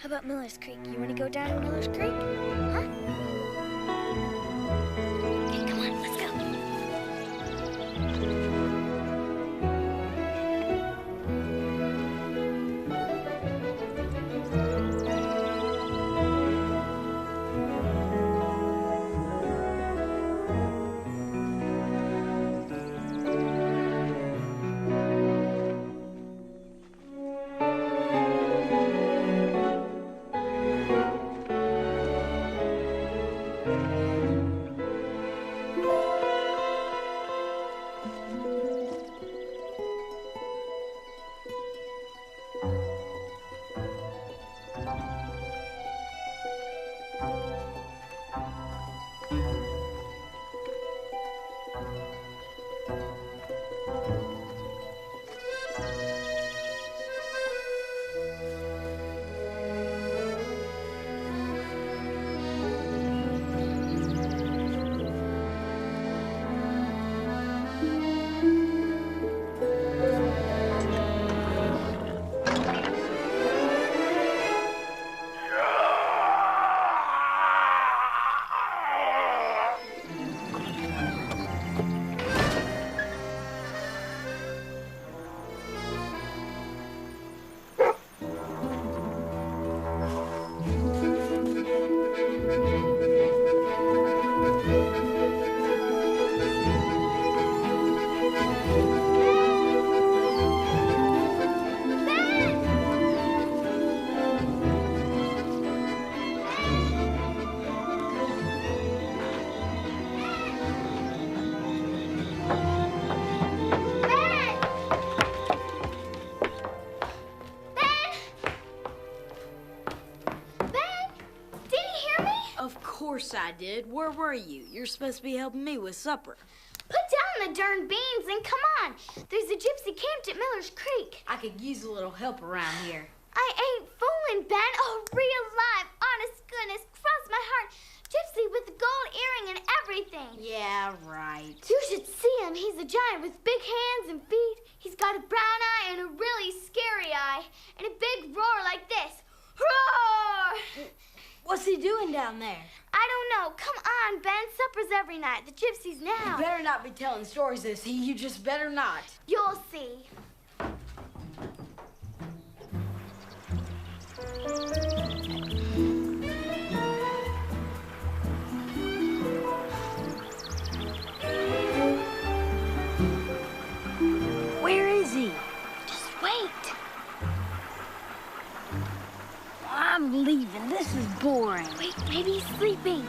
How about Miller's Creek? You want to go down to Miller's Creek? Huh? Okay, come on, let's go. I did. Where were you? You're supposed to be helping me with supper. Put down the darn beans and come on. There's a gypsy camped at Miller's Creek. I could use a little help around here. I ain't fooling, Ben. Oh, real live. Honest goodness. Cross my heart. Gypsy with the gold earring and everything. Yeah, right. You should see him. He's a giant with big hands and feet. He's got a brown eye and a really scary eye. And a big roar like this. Roar! What's he doing down there? I don't know. Come on, Ben. Supper's every night. The gypsies now. You better not be telling stories this. You just better not. You'll see. Where is he? Just wait. I'm leaving. This is boring. Wait, maybe he's sleeping.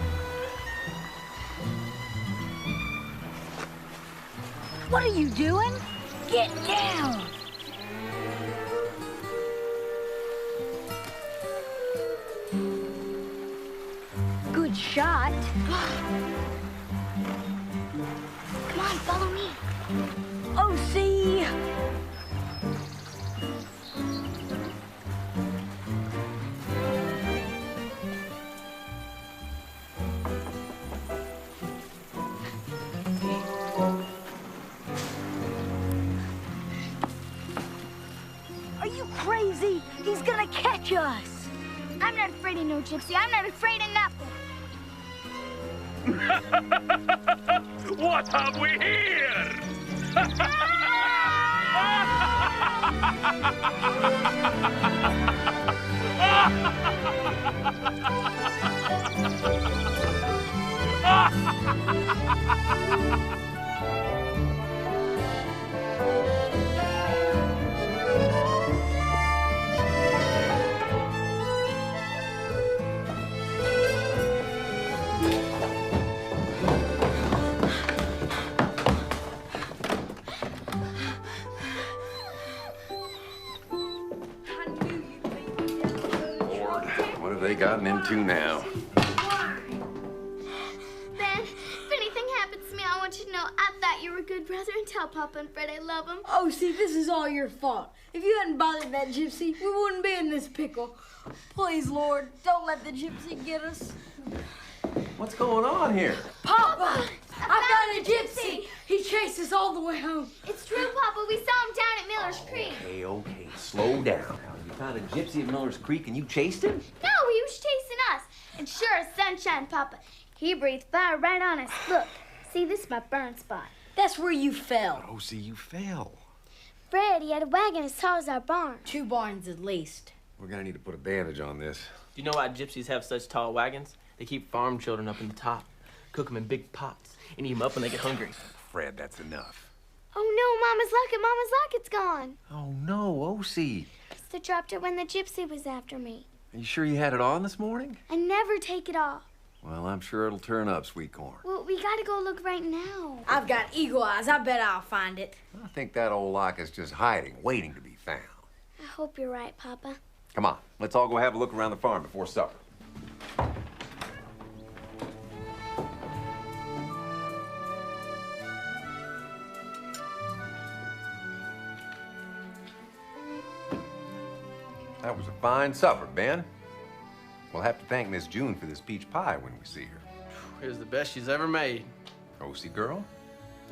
What are you doing? Get down! Good shot. Come on, follow me. Oh, see. Gypsy! He's gonna catch us! I'm not afraid of no gypsy. I'm not afraid of nothing. What have we here? Lord, what have they gotten into now? Ben, if anything happens to me, I want you to know I thought you were a good brother and tell Papa and Fred I love them. Oh, see, this is all your fault. If you hadn't bothered that gypsy, we wouldn't be in this pickle. Please, Lord, don't let the gypsy get us. What's going on here? Papa! I found a gypsy! He chased us all the way home. It's true, Papa. We saw him down at Miller's Creek. Okay, slow down. Now, you found a gypsy at Miller's Creek and you chased him? No, he was chasing us. And sure as sunshine, Papa. He breathed fire right on us. Look, see, this is my burn spot. That's where you fell. Oh, see, you fell. Fred, he had a wagon as tall as our barn. 2 barns at least. We're gonna need to put a bandage on this. Do you know why gypsies have such tall wagons? They keep farm children up in the top, cook them in big pots, and eat them up when they get hungry. Fred, that's enough. Oh no, Mama's locket's gone. Oh, no, O.C. They dropped it when the gypsy was after me. Are you sure you had it on this morning? I never take it off. Well, I'm sure it'll turn up, sweet corn. Well, we gotta go look right now. I've got eagle eyes. I bet I'll find it. I think that old lock is just hiding, waiting to be found. I hope you're right, Papa. Come on, let's all go have a look around the farm before supper. That was a fine supper, Ben. We'll have to thank Miss June for this peach pie when we see her. It was the best she's ever made. O.C. girl,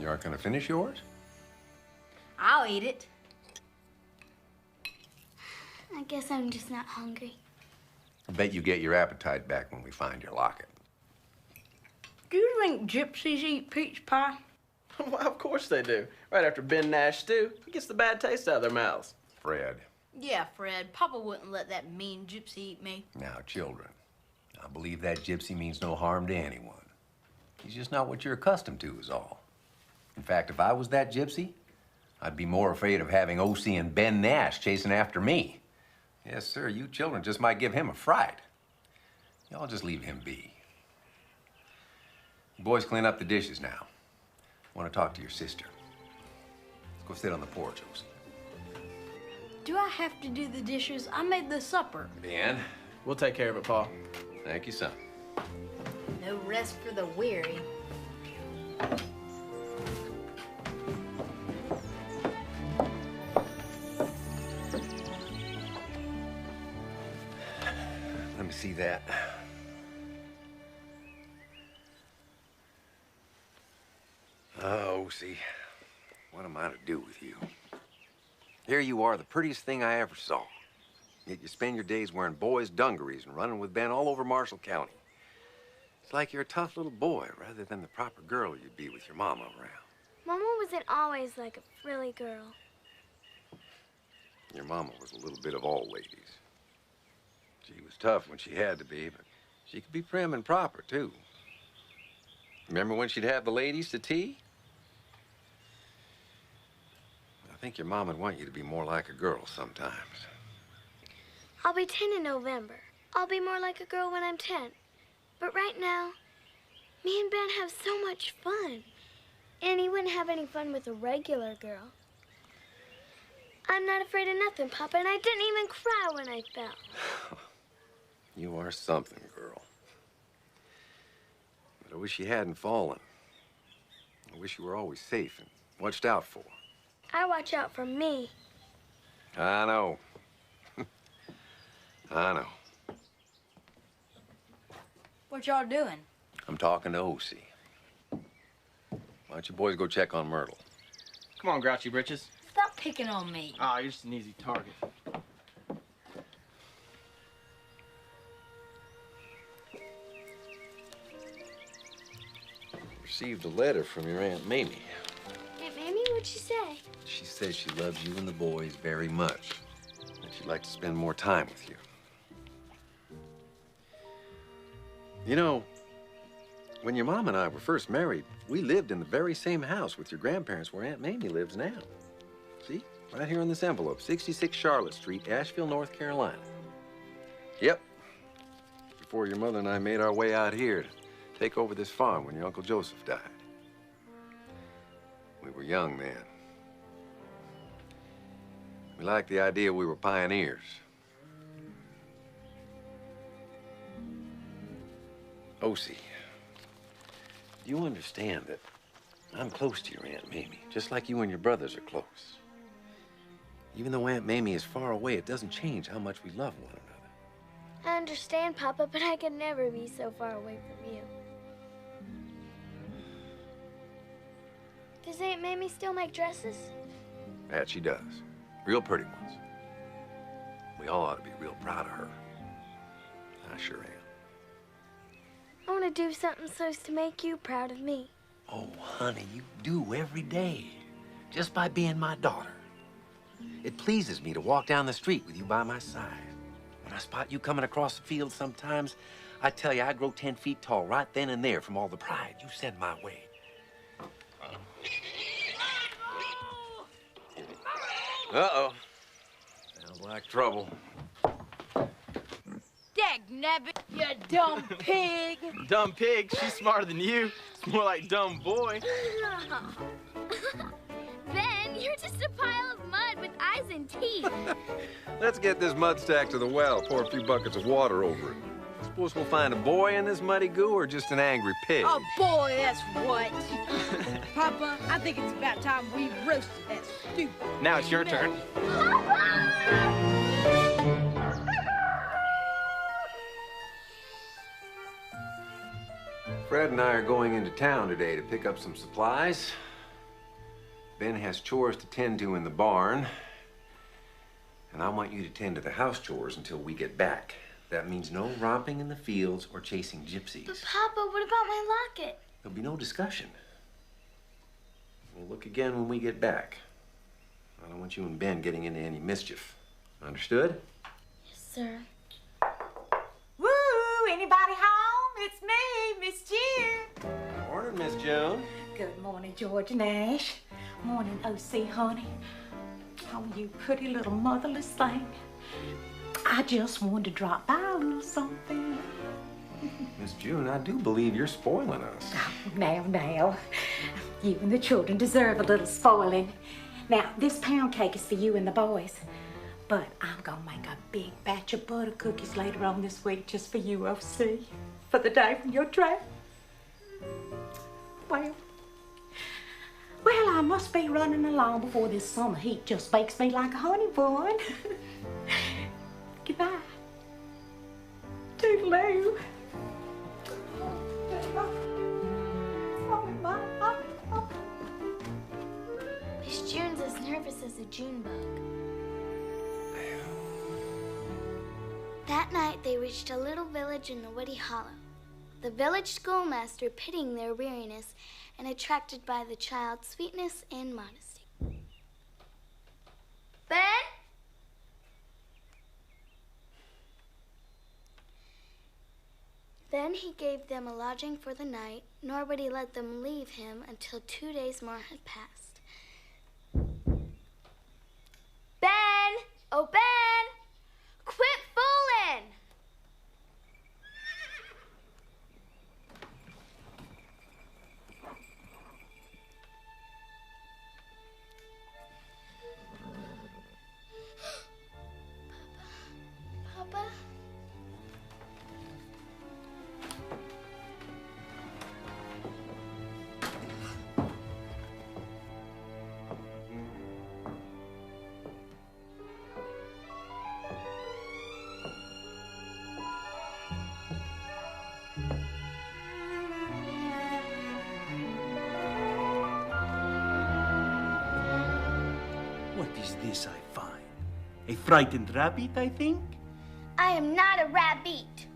you aren't gonna finish yours? I'll eat it. I guess I'm just not hungry. I bet you get your appetite back when we find your locket. Do you think gypsies eat peach pie? Well, of course they do. Right after Ben Nash stew, it gets the bad taste out of their mouths. Fred, Yeah, Fred. Papa wouldn't let that mean gypsy eat me. now, children, I believe that gypsy means no harm to anyone. He's just not what you're accustomed to, is all. In fact, if I was that gypsy, I'd be more afraid of having O.C. and Ben Nash chasing after me. Yes, sir, you children just might give him a fright. Y'all just leave him be. You boys, clean up the dishes now. I want to talk to your sister. Let's go sit on the porch, O.C. Do I have to do the dishes? I made the supper. Ben, We'll take care of it, Paul. thank you, son. No rest for the weary. Let me see that. Oh, see, what am I to do with you? Here you are, the prettiest thing I ever saw. Yet you spend your days wearing boys' dungarees and running with Ben all over Marshall County. It's like you're a tough little boy rather than the proper girl you'd be with your mama around. Mama wasn't always like a frilly girl. Your mama was a little bit of all ladies. She was tough when she had to be, but she could be prim and proper, too. Remember when she'd have the ladies to tea? I think your mom would want you to be more like a girl sometimes. I'll be 10 in November. I'll be more like a girl when I'm 10. But right now, me and Ben have so much fun. And he wouldn't have any fun with a regular girl. I'm not afraid of nothing, Papa, and I didn't even cry when I fell. You are something, girl. But I wish you hadn't fallen. I wish you were always safe and watched out for. I watch out for me. I know. I know. What y'all doing? I'm talking to O.C. Why don't you boys go check on Myrtle? Come on, Grouchy Britches. Stop picking on me. Ah, you're just an easy target. received a letter from your Aunt Mamie. Aunt Mamie, what'd she say? She says she loves you and the boys very much, and she'd like to spend more time with you. You know, when your mom and I were first married, we lived in the very same house with your grandparents where Aunt Mamie lives now. See? Right here on this envelope, 66 Charlotte Street, Asheville, North Carolina. Yep. Before your mother and I made our way out here to take over this farm when your Uncle Joseph died. We were young then. We liked the idea we were pioneers. Osie, do you understand that I'm close to your Aunt Mamie, just like you and your brothers are close? Even though Aunt Mamie is far away, it doesn't change how much we love one another. I understand, Papa, but I could never be so far away from you. Does Aunt Mamie still make dresses? That she does. Real pretty ones. We all ought to be real proud of her. I sure am. I want to do something so as to make you proud of me. Oh, honey, you do every day. Just by being my daughter. It pleases me to walk down the street with you by my side. When I spot you coming across the field sometimes, I tell you I grow 10 feet tall right then and there from all the pride you send my way. Uh-oh. Sounds like trouble. Dagnabbit, you dumb pig. Dumb pig? She's smarter than you. It's more like dumb boy. Ben, you're just a pile of mud with eyes and teeth. Let's get this mud stack to the well, pour a few buckets of water over it. Suppose we'll find a boy in this muddy goo or just an angry pig? Oh, boy, that's what. Papa, I think it's about time we roasted that stupid. Now it's your turn. Fred and I are going into town today to pick up some supplies. Ben has chores to tend to in the barn. And I want you to tend to the house chores until we get back. That means no romping in the fields or chasing gypsies. But Papa, what about my locket? There'll be no discussion. We'll look again when we get back. I don't want you and Ben getting into any mischief. Understood? Yes, sir. Woo! Anybody home? It's me, Miss June. Morning, Miss Joan. Good morning, George Nash. Morning, O.C., honey. Oh, you pretty little motherless thing. I just wanted to drop by a little something. Miss June, I do believe you're spoiling us. Oh, now. You and the children deserve a little spoiling. Now, this pound cake is for you and the boys. But I'm gonna make a big batch of butter cookies later on this week just for you, O.C. For the day when you're trapped. Well, I must be running along before this summer heat just bakes me like a honey bun. Goodbye. Toodaloo. Miss June's as nervous as a June bug. That night, they reached a little village in the woody hollow. The village schoolmaster, pitying their weariness and attracted by the child's sweetness and modesty. Ben? Then he gave them a lodging for the night, nor would he let them leave him until 2 days more had passed. Ben! Oh, Ben! Quit fooling! Papa? What is this I find? A frightened rabbit, I think? I am not a rabbit.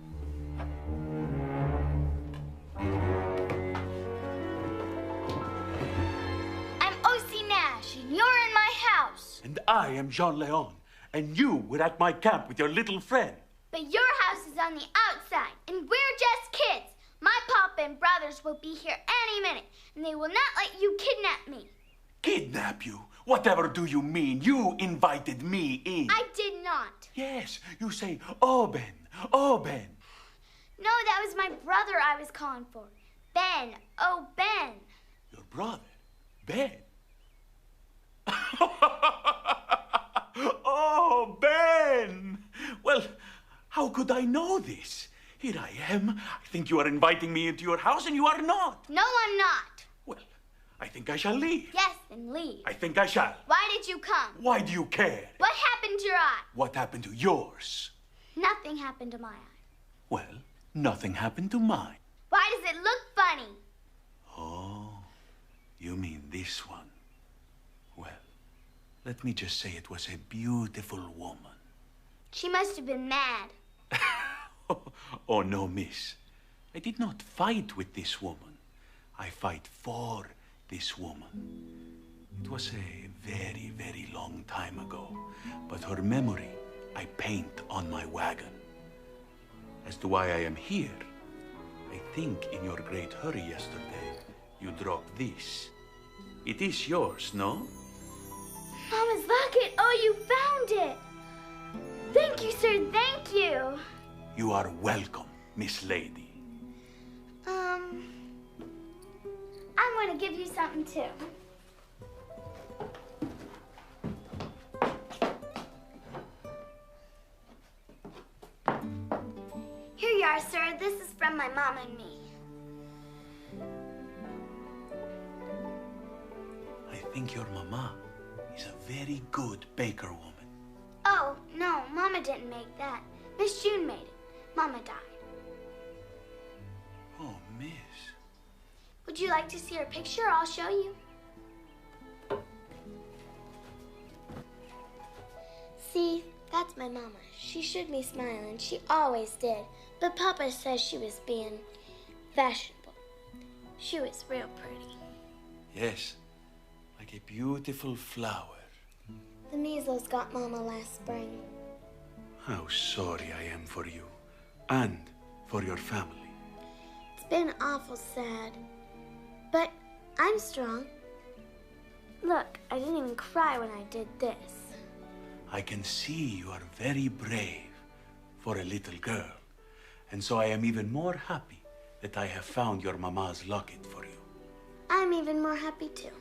And I am Jean Leon. And you were at my camp with your little friend. But your house is on the outside, and we're just kids. My papa and brothers will be here any minute, and they will not let you kidnap me. Kidnap you? Whatever do you mean? You invited me in. I did not. Yes, you say, oh, Ben, oh, Ben. No, that was my brother I was calling for. Ben, oh, Ben. Your brother, Ben? Oh, Ben! Well, how could I know this? Here I am. I think you are inviting me into your house, and you are not. No, I'm not. Well, I think I shall leave. Yes, then leave. I think I shall. Why did you come? Why do you care? What happened to your eye? What happened to yours? Nothing happened to my eye. Well, nothing happened to mine. Why does it look funny? Oh, you mean this one? Well, let me just say it was a beautiful woman. She must have been mad. Oh, no, miss. I did not fight with this woman. I fight for this woman. It was a very, very long time ago, but her memory I paint on my wagon. As to why I am here, I think in your great hurry yesterday, you dropped this. It is yours, no? Mama's locket. Oh, you found it. Thank you, sir. Thank you. You are welcome, Miss Lady. I'm going to give you something, too. Here you are, sir. This is from my mom and me. I think your mama is a very good baker woman. Oh, no. Mama didn't make that. Miss June made it. Mama died. Oh, miss. Would you like to see her picture? I'll show you. See, that's my mama. She should be smiling. She always did. But Papa says she was being fashionable. She was real pretty. Yes, like a beautiful flower. The measles got Mama last spring. How sorry I am for you and for your family. It's been awful sad. But I'm strong. Look, I didn't even cry when I did this. I can see you are very brave for a little girl. And so I am even more happy that I have found your mama's locket for you. I'm even more happy too.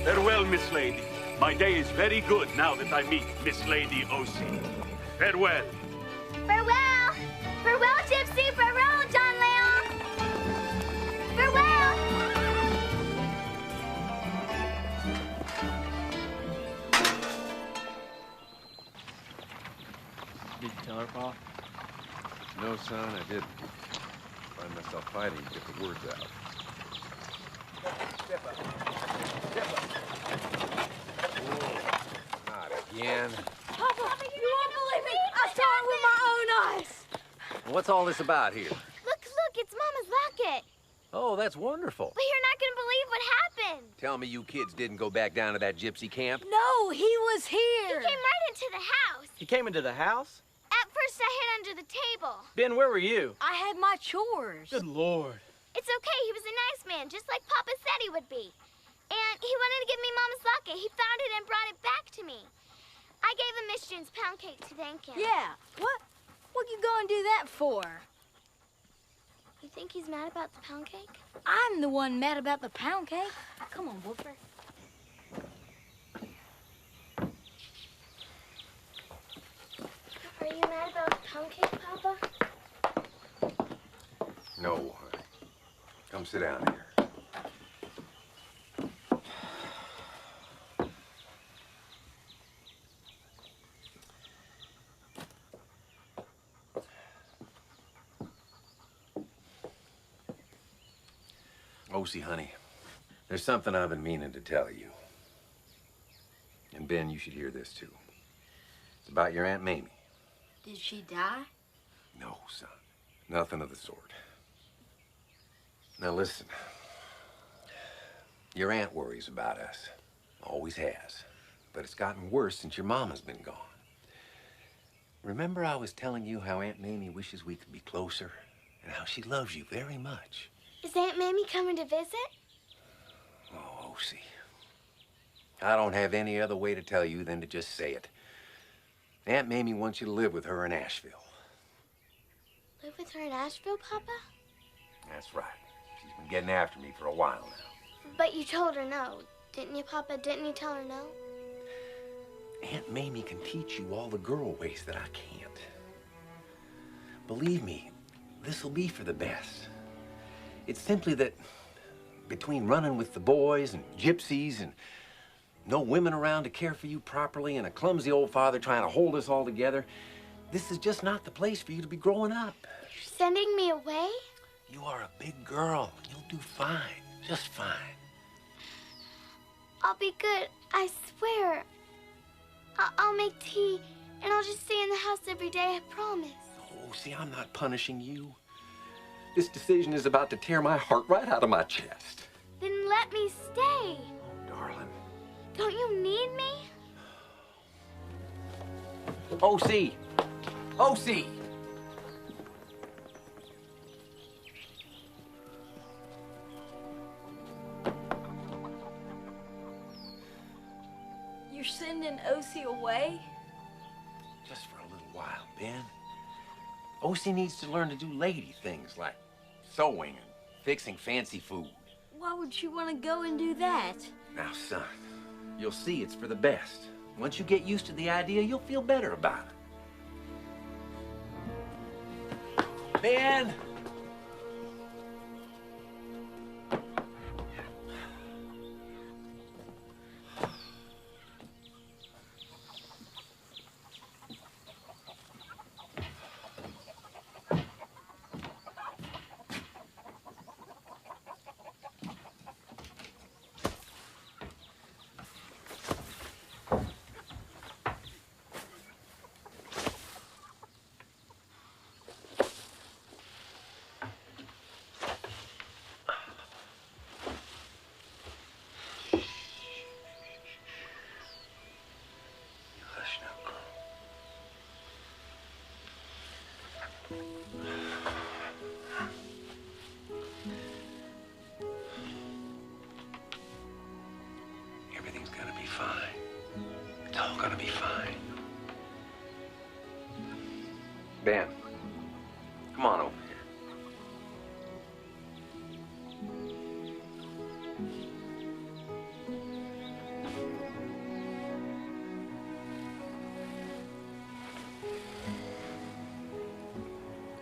Farewell, Miss Lady. My day is very good now that I meet Miss Lady O.C. Farewell. Farewell! Farewell, Gypsy! Farewell, John Leon! Farewell! Did you tell her, Pa? No, son, I didn't. Find myself fighting to get the words out. Step up. Whoa. Not again. Papa, you won't believe it. I saw it with my own eyes. What's all this about here? Look, it's Mama's locket. Oh, that's wonderful. But you're not gonna believe what happened. Tell me you kids didn't go back down to that gypsy camp? No, he was He here. came right into the house. He came into the house? At first, I hid under the table. Ben, where were you? I had my chores. Good Lord. It's okay. He was a nice man, just like Papa said he would be. And he wanted to give me Mama's locket. He found it and brought it back to me. I gave him Miss June's pound cake to thank him. Yeah. What you gonna do that for? You think he's mad about the pound cake? I'm the one mad about the pound cake. Come on, Wolfer. Are you mad about the pound cake, Papa? No, honey. Come sit down here. O.C., honey, there's something I've been meaning to tell you. And Ben, you should hear this too. It's about your Aunt Mamie. Did she die? No, son. Nothing of the sort. Now listen, Your aunt worries about us. Always has. But it's gotten worse since your mama's been gone. Remember I was telling you how Aunt Mamie wishes we could be closer? And how she loves you very much. Is Aunt Mamie coming to visit? Oh, Osie. I don't have any other way to tell you than to just say it. Aunt Mamie wants you to live with her in Asheville. Live with her in Asheville, Papa? That's right. She's been getting after me for a while now. But you told her no, didn't you, Papa? Didn't you tell her no? Aunt Mamie can teach you all the girl ways that I can't. Believe me, this'll be for the best. It's simply that between running with the boys and gypsies and no women around to care for you properly and a clumsy old father trying to hold us all together, this is just not the place for you to be growing up. You're sending me away? You are a big girl. You'll do fine. Just fine. I'll be good, I swear. I'll make tea, and I'll just stay in the house every day, I promise. Oh, see, I'm not punishing you. This decision is about to tear my heart right out of my chest. Then let me stay. Darling. Don't you need me? O.C. O.C. You're sending O.C. away? Just for a little while, Ben. O.C. needs to learn to do lady things like sewing and fixing fancy food. Why would you want to go and do that? Now, son, you'll see it's for the best. Once you get used to the idea, you'll feel better about it. Ben! Everything's gonna be fine. It's all gonna be fine. Ben, come on over here.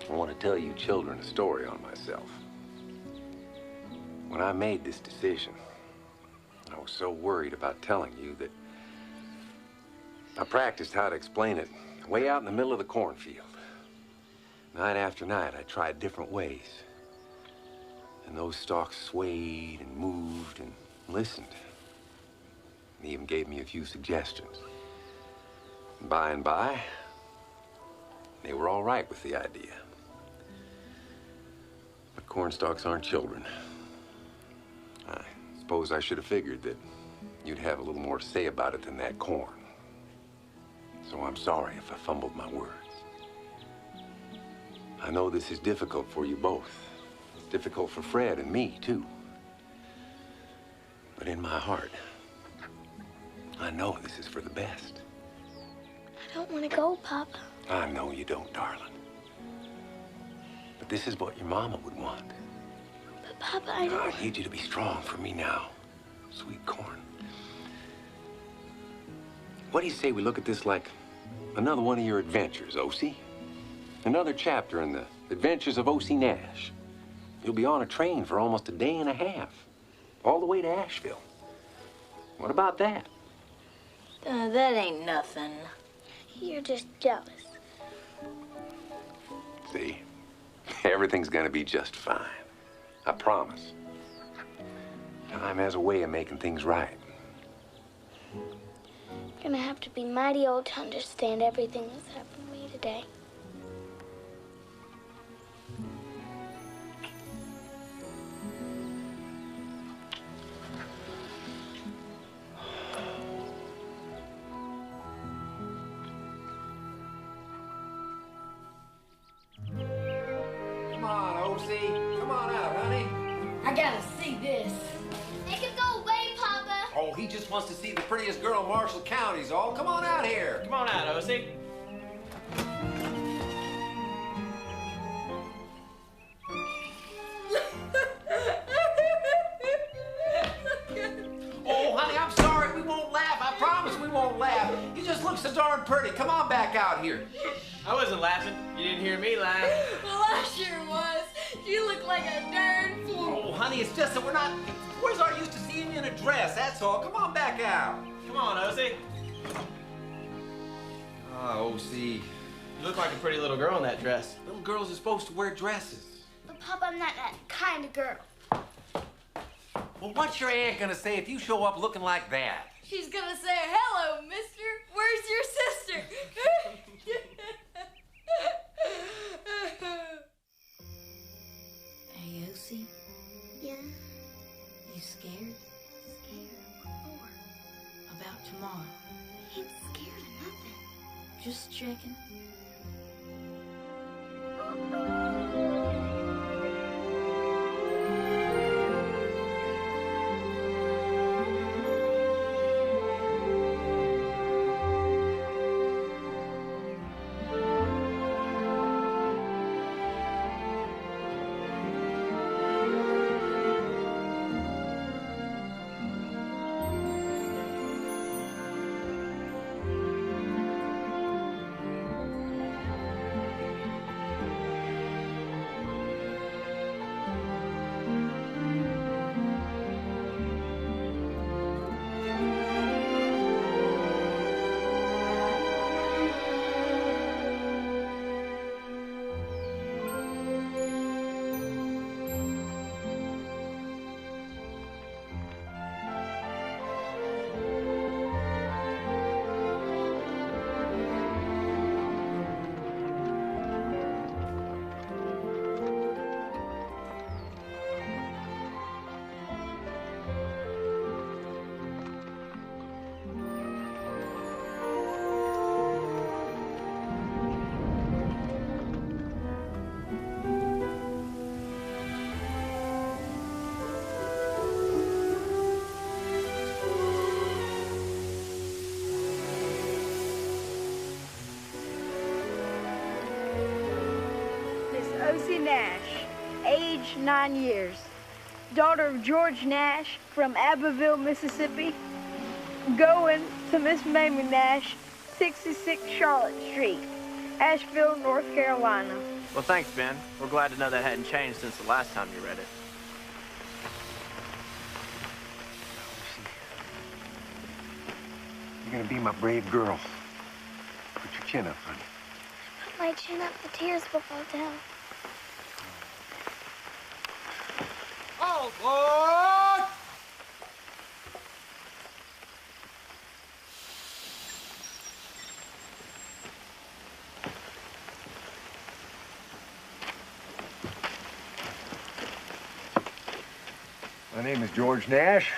I want to tell you children a story on myself. When I made this decision, I was so worried about telling you that I practiced how to explain it way out in the middle of the cornfield. Night after night, I tried different ways. And those stalks swayed and moved and listened. And even gave me a few suggestions. And by, they were all right with the idea. But cornstalks aren't children. I suppose I should have figured that you'd have a little more to say about it than that corn. So I'm sorry if I fumbled my words. I know this is difficult for you both. It's difficult for Fred and me, too. But in my heart, I know this is for the best. I don't want to go, Papa. I know you don't, darling. But this is what your mama would want. But, Papa, I don't... I need you to be strong for me now, sweet corn. What do you say we look at this like another one of your adventures, O.C.? Another chapter in the adventures of O.C. Nash. You'll be on a train for almost a day and a half, all the way to Asheville. What about that? That ain't nothing. You're just jealous. See? Everything's gonna be just fine. I promise. Time has a way of making things right. You're gonna have to be mighty old to understand everything that's happened to me today. on, O.C. Come on out, honey. I gotta see this. Make him go away, Papa. Oh, he just wants to see the prettiest girl in Marshall County's all. Come on out here. Come on out, O.C. Oh, honey, I'm sorry. We won't laugh. I promise we won't laugh. You just look so darn pretty. Come on back out here. I wasn't laughing. You didn't hear me laugh. Well, I sure was. You look like a darn fool. Oh, honey, it's just that we're not... Where's our used to seeing you in a dress? That's all. Come on back out. Come on, O.C. O.C. You look like a pretty little girl in that dress. Little girls are supposed to wear dresses. But Papa, I'm not that kind of girl. Well, what's your aunt gonna say if you show up looking like that? She's gonna say, hello, mister. Where's your sister? Hey, O.C., Yeah? you scared Scared? Or about tomorrow? ain't scared of nothing. Just checking. O.C. Nash, age 9 years, daughter of George Nash from Abbeville, Mississippi, going to Miss Mamie Nash, 66 Charlotte Street, Asheville, North Carolina. Well, thanks, Ben. We're glad to know that hadn't changed since the last time you read it. You're gonna be my brave girl. Put your chin up, honey. Put my chin up, the tears will fall down. Oh, Lord! My name is George Nash.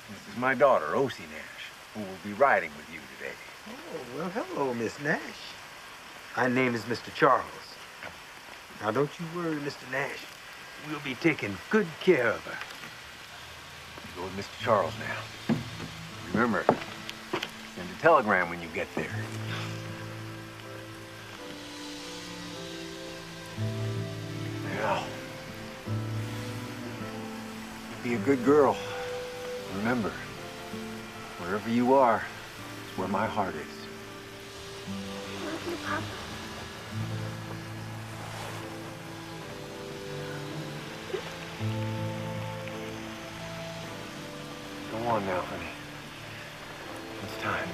This is my daughter, O.C. Nash, who will be riding with you today. Oh, well, hello, Miss Nash. My name is Mr. Charles. Now, don't you worry, Mr. Nash. We'll be taking good care of her. Go with Mr. Charles now. Remember, send a telegram when you get there. Now, be a good girl. Remember, wherever you are, is where my heart is. Love you, Papa. Go on now, honey. It's time.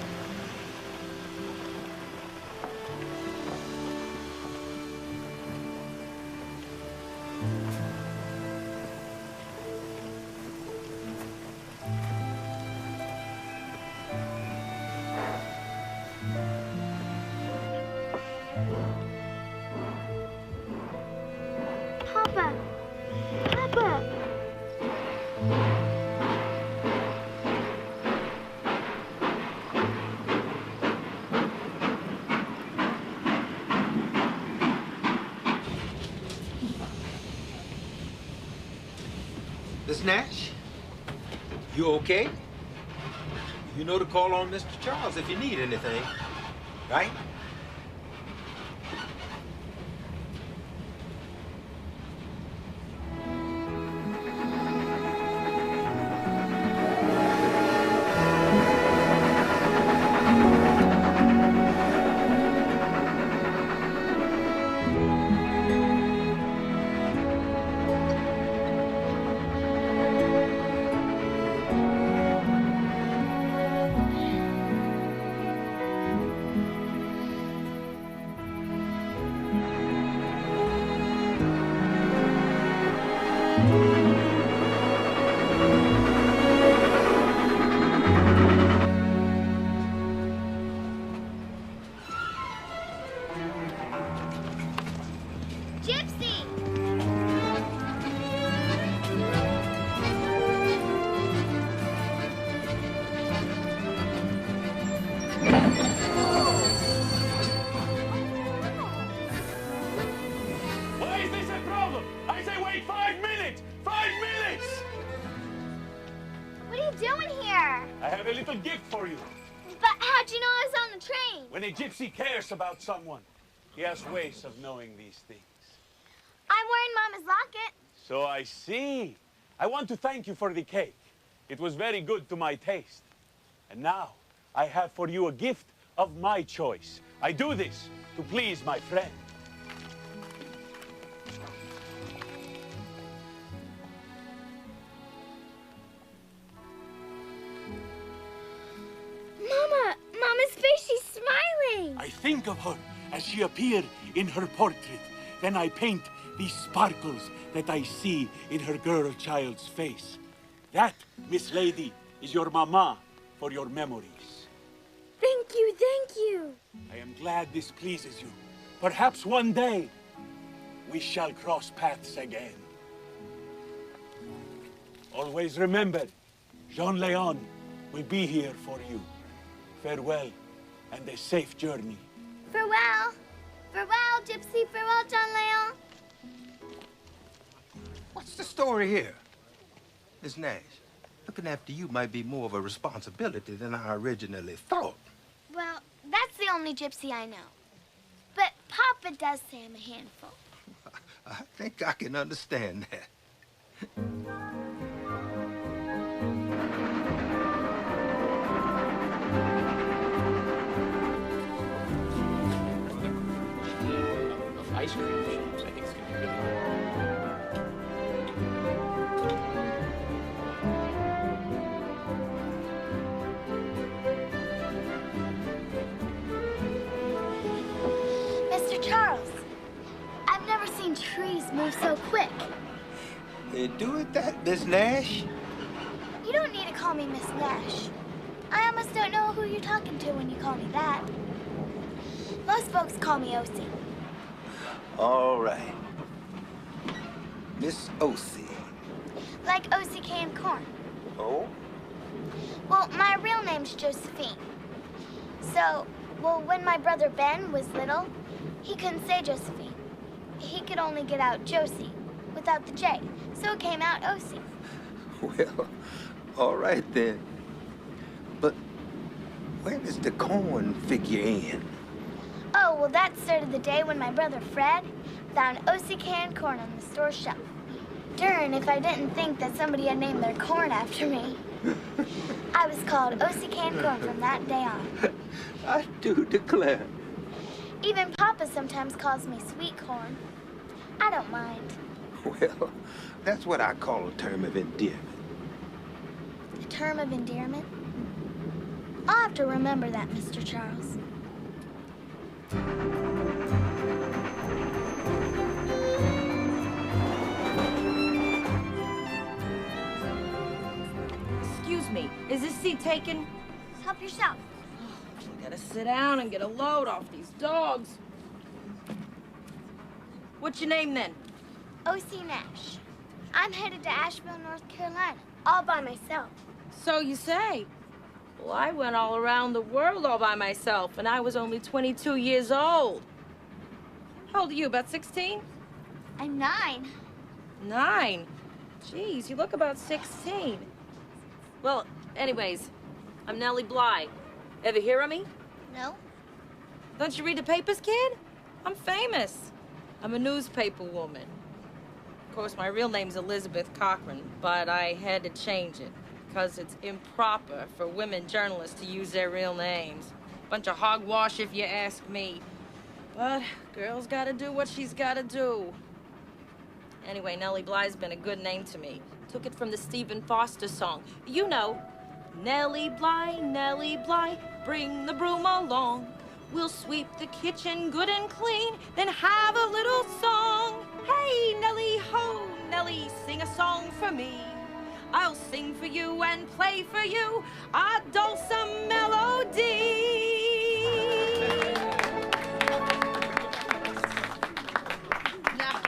Papa. Papa. Miss Nash, you okay? You know to call on Mr. Charles if you need anything, right? Gypsy! Why is this a problem? I say wait 5 minutes! 5 minutes! What are you doing here? I have a little gift for you. But how'd you know I was on the train? When a gypsy cares about someone, he has ways of knowing these things. I'm wearing Mama's locket. So I see. I want to thank you for the cake. It was very good to my taste. And now, I have for you a gift of my choice. I do this to please my friend. Mama's face, she's smiling. I think of her as she appeared in her portrait. Then I paint these sparkles that I see in her girl child's face. That, Miss Lady, is your mama for your memories. Thank you, thank you. I am glad this pleases you. Perhaps one day we shall cross paths again. Always remember, Jean Leon will be here for you. Farewell and a safe journey. Farewell. Farewell, Gypsy. Farewell, John Leon. What's the story here? Miss Nash, looking after you might be more of a responsibility than I originally thought. Well, that's the only Gypsy I know. But Papa does say I'm a handful. I think I can understand that. Ice cream shops. I think it's gonna be really good. Mr. Charles, I've never seen trees move so quick. You do it that, Miss Nash? You don't need to call me Miss Nash. I almost don't know who you're talking to when you call me that. Most folks call me O.C. All right. Miss O.C. Like O.C. canned corn. Oh? Well, my real name's Josephine. So, when my brother Ben was little, he couldn't say Josephine. He could only get out Josie without the J. So it came out O.C. Well, all right then. But where does the corn figure in? Oh, well, that started the day when my brother Fred found O.C. canned corn on the store shelf. Darn if I didn't think that somebody had named their corn after me. I was called O.C. canned corn from that day on. I do declare. Even Papa sometimes calls me sweet corn. I don't mind. Well, that's what I call a term of endearment. A term of endearment? I'll have to remember that, Mr. Charles. Excuse me, is this seat taken? Help yourself. I gotta sit down and get a load off these dogs. What's your name then? O.C. Nash. I'm headed to Asheville, North Carolina, all by myself. So you say. Well, I went all around the world all by myself, and I was only 22 years old. How old are you, about 16? I'm 9. 9? Jeez, you look about 16. Well, anyways, I'm Nellie Bly. Ever hear of me? No? Don't you read the papers, kid? I'm famous. I'm a newspaper woman. Of course, my real name's Elizabeth Cochran, but I had to change it because it's improper for women journalists to use their real names. Bunch of hogwash if you ask me. But girl's gotta do what she's gotta do. Anyway, Nellie Bly's been a good name to me. Took it from the Stephen Foster song. You know, Nellie Bly, bring the broom along. We'll sweep the kitchen good and clean, then have a little song. Hey, Nellie, ho, Nellie, sing a song for me. I'll sing for you and play for you a dulcet melody. Now,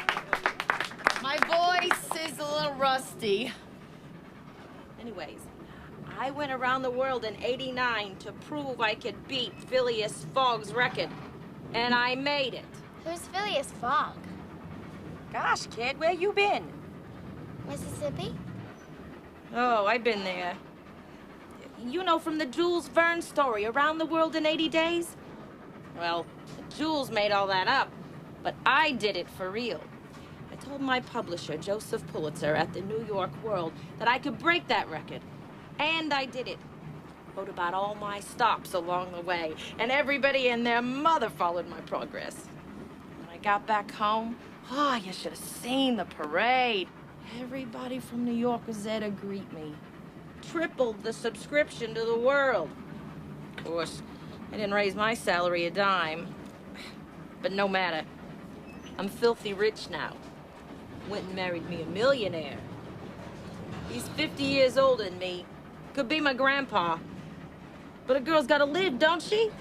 my voice is a little rusty. Anyways, I went around the world in '89 to prove I could beat Phileas Fogg's record. And I made it. Who's Phileas Fogg? Gosh, kid, where you been? Mississippi? Oh, I've been there. You know, from the Jules Verne story, Around the World in 80 Days? Well, Jules made all that up, but I did it for real. I told my publisher, Joseph Pulitzer, at the New York World, that I could break that record. And I did it. Wrote about all my stops along the way, and everybody and their mother followed my progress. When I got back home, oh, you should have seen the parade. Everybody from New York was there to greet me. Tripled the subscription to the World. Of course, I didn't raise my salary a dime. But no matter. I'm filthy rich now. Went and married me a millionaire. He's 50 years older than me. Could be my grandpa. But a girl's gotta live, don't she?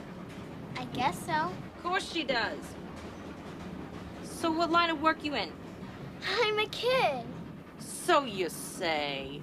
I guess so. Of course she does. So what line of work you in? I'm a kid. So you say.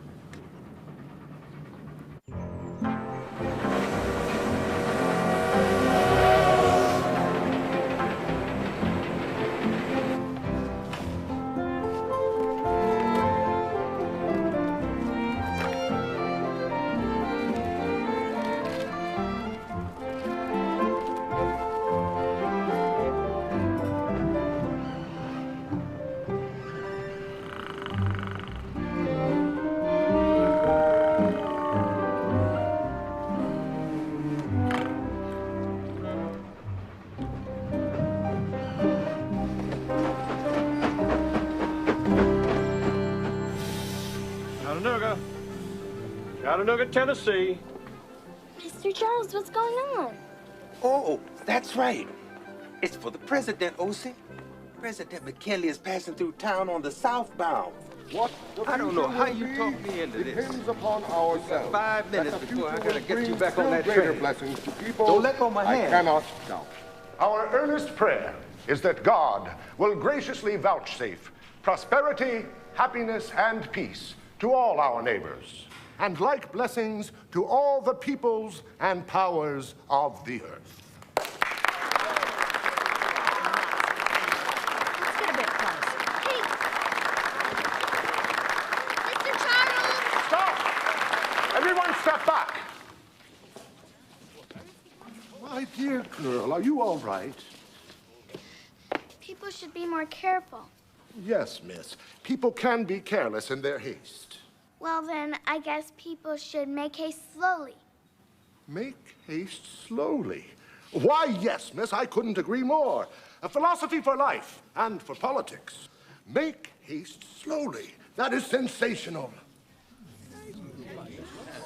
Chattanooga, Tennessee. Mr. Charles, what's going on? Oh, that's right. It's for the president, O.C. President McKinley is passing through town on the southbound. What? I don't know how you talked me into this. Depends upon ourselves. 5 minutes before I gotta get you back on that greater train. blessings to people. Don't let go of my hand. I cannot doubt. Our earnest prayer is that God will graciously vouchsafe prosperity, happiness, and peace to all our neighbors, and like blessings to all the peoples and powers of the earth. Let's get a bit closer. Hey! Mr. Charles! Stop! Everyone step back! My dear girl, are you all right? People should be more careful. Yes, miss. People can be careless in their haste. Well, then, I guess people should make haste slowly. Make haste slowly. Why, yes, miss, I couldn't agree more. A philosophy for life and for politics. Make haste slowly. That is sensational.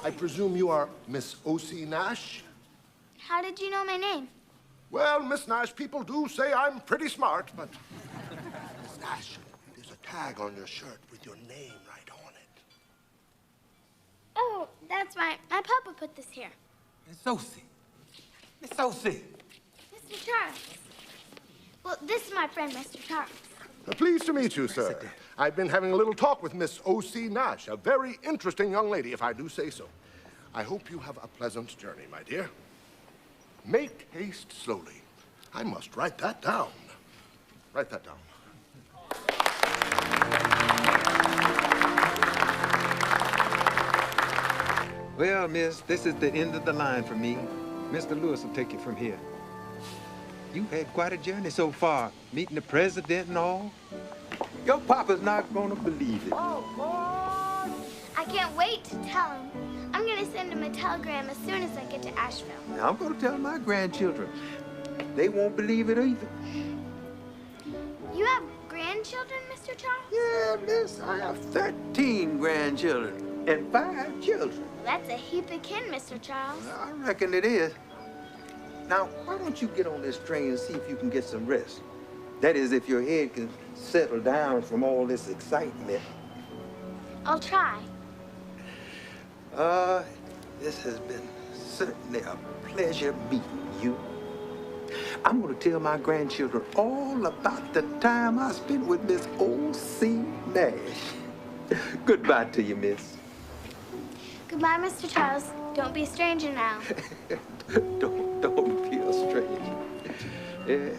I presume you are Miss O.C. Nash? How did you know my name? Well, Miss Nash, people do say I'm pretty smart, but... Miss Nash, there's a tag on your shirt with your name right on it. Oh, that's right. My papa put this here. Miss O.C. Miss O.C. Mr. Charles. Well, this is my friend, Mr. Charles. Pleased to meet you, sir. I've been having a little talk with Miss O.C. Nash, a very interesting young lady, if I do say so. I hope you have a pleasant journey, my dear. Make haste slowly. I must write that down. Write that down. Well, miss, this is the end of the line for me. Mr. Lewis will take it from here. You've had quite a journey so far, meeting the president and all. Your papa's not gonna believe it. Oh, Lord! I can't wait to tell him. I'm gonna send him a telegram as soon as I get to Asheville. Now, I'm gonna tell my grandchildren. They won't believe it either. You have grandchildren, Mr. Charles? Yeah, miss, I have 13 grandchildren and 5 children. That's a heap of kin, Mr. Charles. I reckon it is. Now, why don't you get on this train and see if you can get some rest? That is, if your head can settle down from all this excitement. I'll try. This has been certainly a pleasure meeting you. I'm gonna tell my grandchildren all about the time I spent with Miss O.C. Nash. Goodbye to you, miss. Goodbye, Mr. Charles. Don't be a stranger now. Don't be a stranger. Yeah,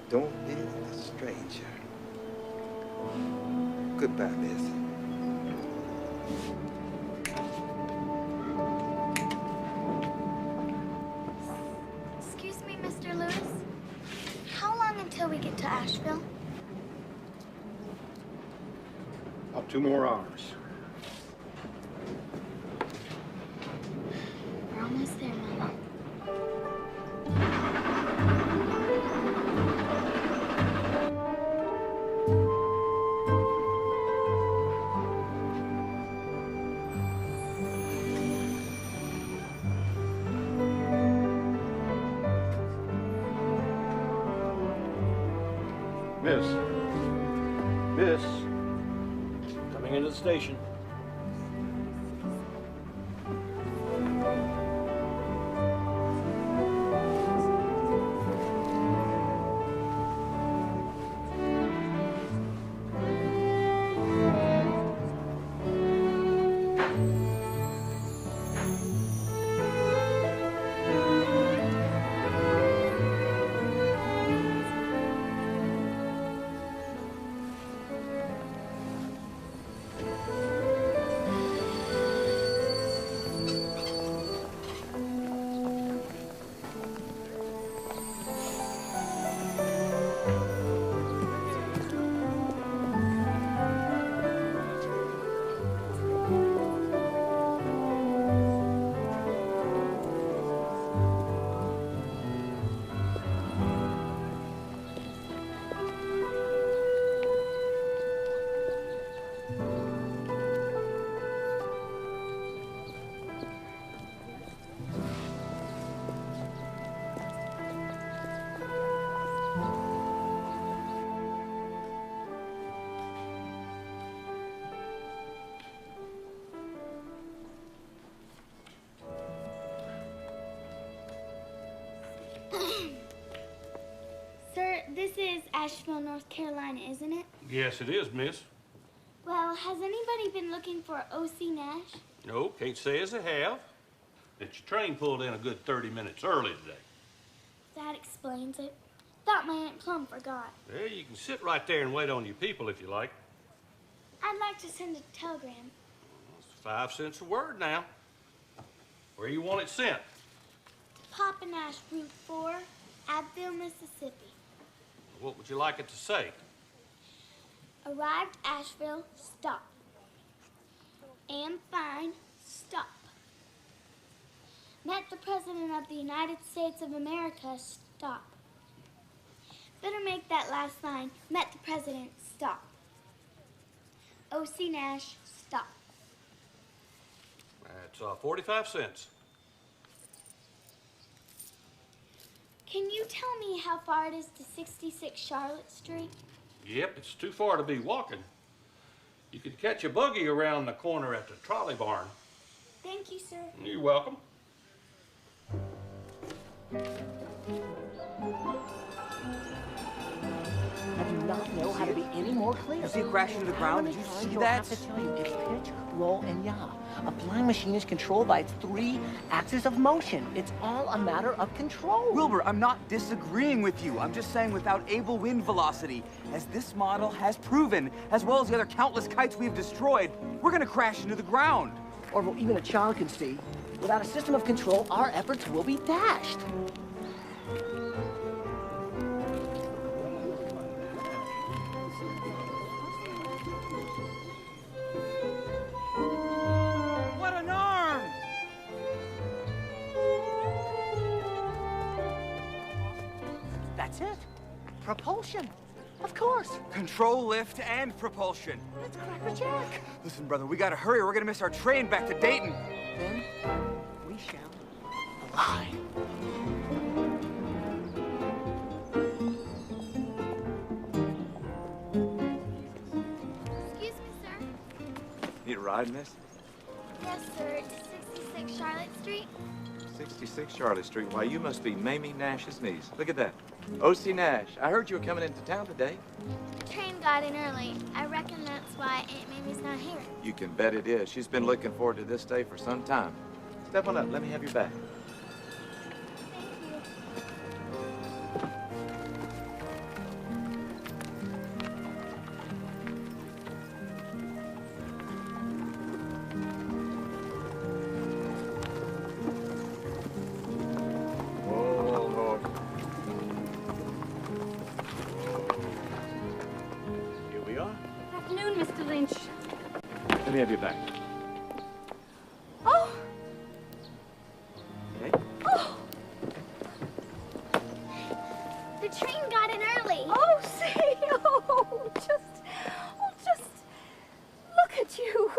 don't be a stranger. Goodbye, miss. Excuse me, Mr. Lewis. How long until we get to Asheville? About 2 more hours. We're almost there, Mama. Miss, coming into the station. Sir, this is Asheville, North Carolina, isn't it? Yes, it is, miss. Well, has anybody been looking for O.C. Nash? No, can't say as they have. That your train pulled in a good 30 minutes early today. That explains it. Thought my Aunt Plum forgot. Well, you can sit right there and wait on your people if you like. I'd like to send a telegram. It's 5 cents a word now. Where you want it sent? Papa Nash, Route 4, Abbeville, Mississippi. What would you like it to say? Arrived Asheville, stop. Am fine, stop. Met the President of the United States of America, stop. Better make that last line, met the President, stop. O.C. Nash, stop. That's 45 cents. Can you tell me how far it is to 66 Charlotte Street? Yep, it's too far to be walking. You could catch a buggy around the corner at the trolley barn. Thank you, sir. You're welcome. I do not know how to be any more clear. You see it crash into the ground? Did you see I that? have to tell you, it's pitch, roll, and yaw. A flying machine is controlled by its 3 axes of motion. It's all a matter of control. Wilbur, I'm not disagreeing with you. I'm just saying without able wind velocity, as this model has proven, as well as the other countless kites we have destroyed, we're gonna crash into the ground. or even a child can see, without a system of control, our efforts will be dashed. What an arm! That's it. Propulsion. Of course. Control, lift, and propulsion. Let's crack a jack. Listen, brother, we gotta hurry or we're gonna miss our train back to Dayton. Then we shall fly. Excuse me, sir. Need a ride, miss? Yes, sir. To 66 Charlotte Street. 66 Charlotte Street. Why, you must be Mamie Nash's niece. Look at that. O.C. Nash, I heard you were coming into town today. The train got in early. I reckon that's why Aunt Mamie's not here. You can bet it is. She's been looking forward to this day for some time. Step on up. Let me have your bag. Here we are. Good afternoon, Mr. Lynch. Let me have your bag. Oh! Okay. Oh! The train got in early. Oh, see! Oh, just look at you.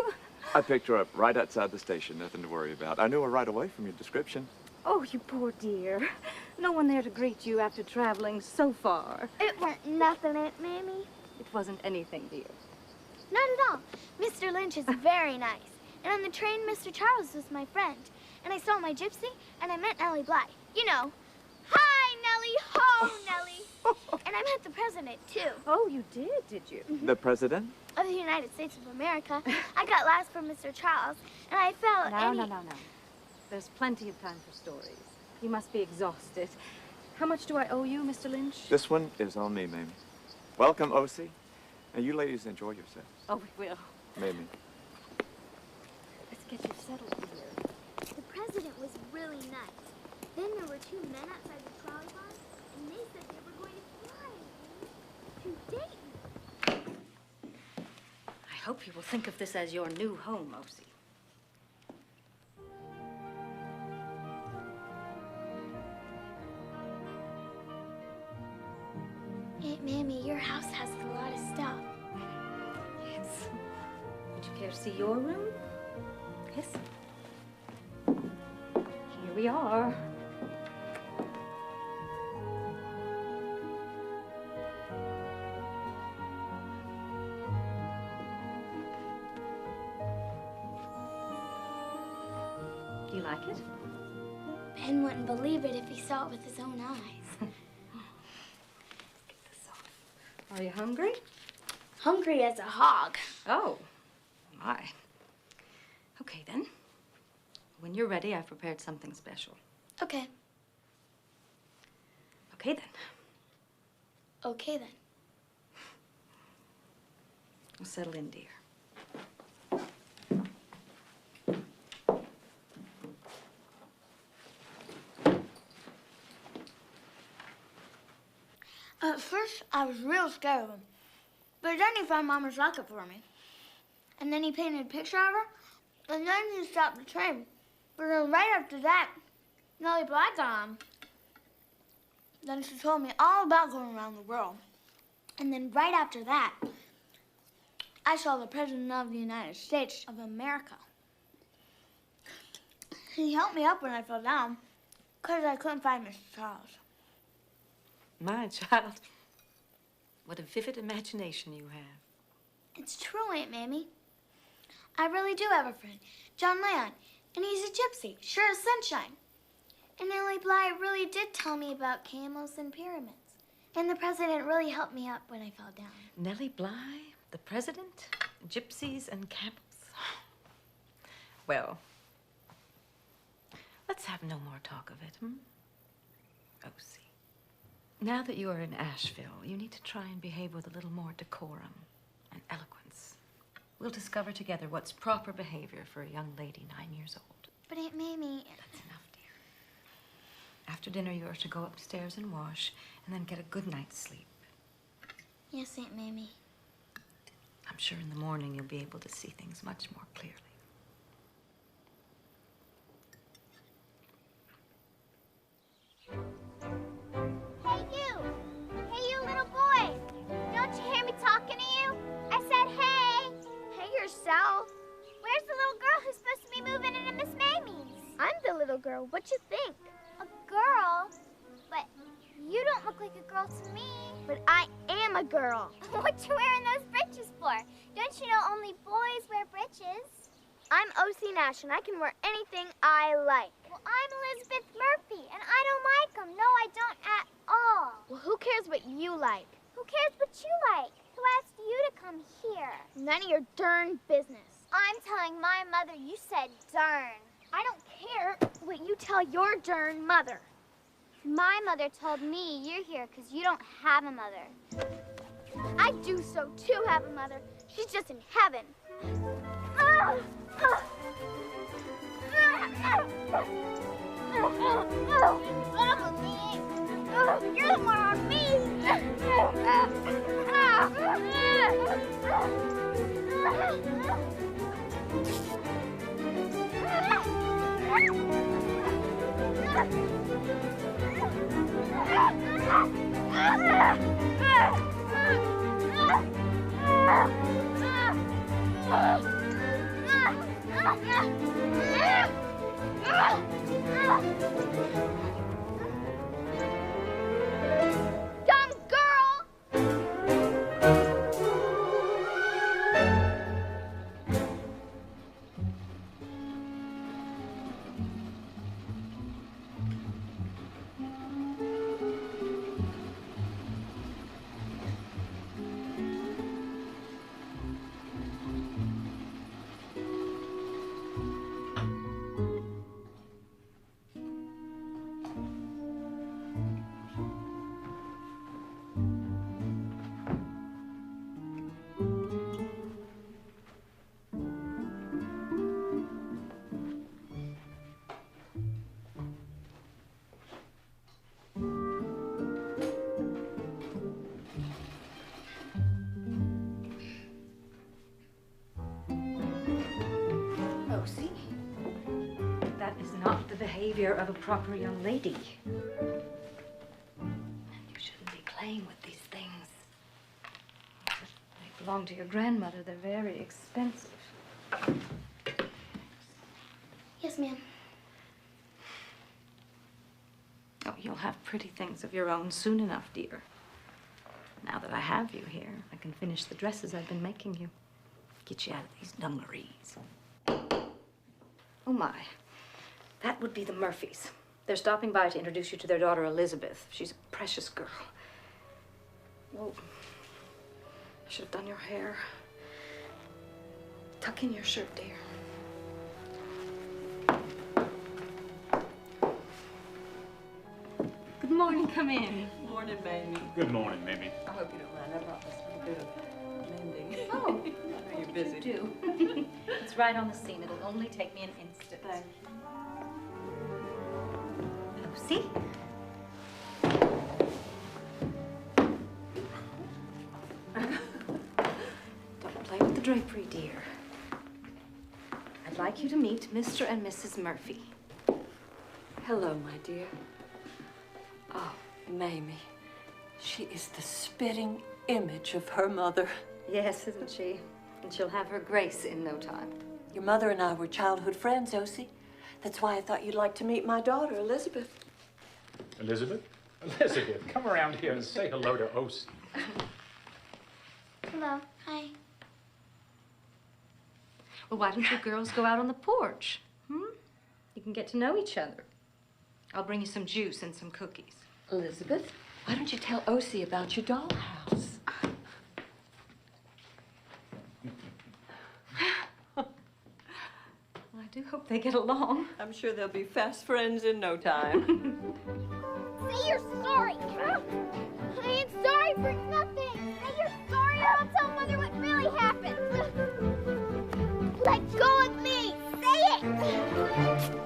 I picked her up right outside the station. Nothing to worry about. I knew her right away from your description. Oh, you poor dear. No one there to greet you after traveling so far. It weren't nothing, Aunt Mamie. It wasn't anything, dear. Not at all. Mr. Lynch is very nice. And on the train, Mr. Charles was my friend. And I saw my gypsy, and I met Nellie Bly. You know. Hi, Nellie. Ho, Nellie. And I met the president, too. Oh, you did you? The president? Of the United States of America. I got last from Mr. Charles, and I felt No. There's plenty of time for stories. You must be exhausted. How much do I owe you, Mr. Lynch? This one is on me, Mamie. Welcome, O.C. Now, you ladies enjoy yourselves. Oh, we will. Mamie. Let's get you settled here. the president was really nice. Then there were two men outside the trolley barn, and they said they were going to fly to Dayton. I hope you will think of this as your new home, O.C. Aunt Mamie, your house has a lot of stuff. Yes. Would you care to see your room? Yes. Here we are. Do you like it? Ben wouldn't believe it if he saw it with his own eyes. Are you hungry? Hungry as a hog. Oh, my. Okay, then. When you're ready, I've prepared something special. Okay. Okay, then. Okay, then. We'll settle in, dear. At first, I was real scared of him. But then he found Mama's locket for me. And then he painted a picture of her. And then he stopped the train. But then right after that, Nellie Bly got on. Then she told me all about going around the world. And then right after that, I saw the President of the United States of America. He helped me up when I fell down, because I couldn't find Mr. Charles. My child, what a vivid imagination you have. It's true, Aunt Mamie. I really do have a friend, John Leon, and he's a gypsy, sure as sunshine. And Nellie Bly really did tell me about camels and pyramids. And the president really helped me up when I fell down. Nellie Bly, the president, gypsies, and camels. Well, let's have no more talk of it, O.C. Now that you are in Asheville, you need to try and behave with a little more decorum and eloquence. We'll discover together what's proper behavior for a young lady 9 years old. But Aunt Mamie... That's enough, dear. After dinner, you are to go upstairs and wash, and then get a good night's sleep. Yes, Aunt Mamie. I'm sure in the morning you'll be able to see things much more clearly. Hey, you! Hey, you little boy! Don't you hear me talking to you? I said, hey! Hey, yourself! Where's the little girl who's supposed to be moving into Miss Mamie's? I'm the little girl. What you think? A girl? But you don't look like a girl to me. But I am a girl. What you wearing those breeches for? Don't you know only boys wear breeches? I'm O.C. Nash, and I can wear anything I like. Well, I'm Elizabeth Murphy, and I don't like them. No, I don't at all. Well, who cares what you like? Who cares what you like? Who asked you to come here? None of your darn business. I'm telling my mother you said darn. I don't care what you tell your darn mother. My mother told me you're here because you don't have a mother. I do so too have a mother. She's just in heaven. You're the one on me. Dumb girl! Rosie, that is not the behavior of a proper young lady. And you shouldn't be playing with these things. They belong to your grandmother. They're very expensive. Yes, ma'am. Oh, you'll have pretty things of your own soon enough, dear. Now that I have you here, I can finish the dresses I've been making you. Get you out of these dungarees. Oh, my. That would be the Murphys. They're stopping by to introduce you to their daughter, Elizabeth. She's a precious girl. Oh, I should have done your hair. Tuck in your shirt, dear. Good morning. Come in. Morning, Mamie. Good morning, Mamie. I hope you don't mind. I brought this little bit of mending. Oh, I know you're busy. You do. It's right on the seam. It'll only take me an instant. Thank Lucy? Don't play with the drapery, dear. I'd like you to meet Mr. and Mrs. Murphy. Hello, my dear. Oh, Mamie. She is the spitting image of her mother. Yes, isn't she? And she'll have her grace in no time. Your mother and I were childhood friends, Osie. That's why I thought you'd like to meet my daughter, Elizabeth. Elizabeth? Elizabeth, come around here and say hello to Osie. Hello. Hi. Well, why don't you girls go out on the porch? You can get to know each other. I'll bring you some juice and some cookies. Elizabeth, why don't you tell Osie about your dollhouse? Well, I do hope they get along. I'm sure they'll be fast friends in no time. Say you're sorry. I ain't sorry for nothing. Say you're sorry, or I'll tell Mother what really happened. Let go of me! Say it!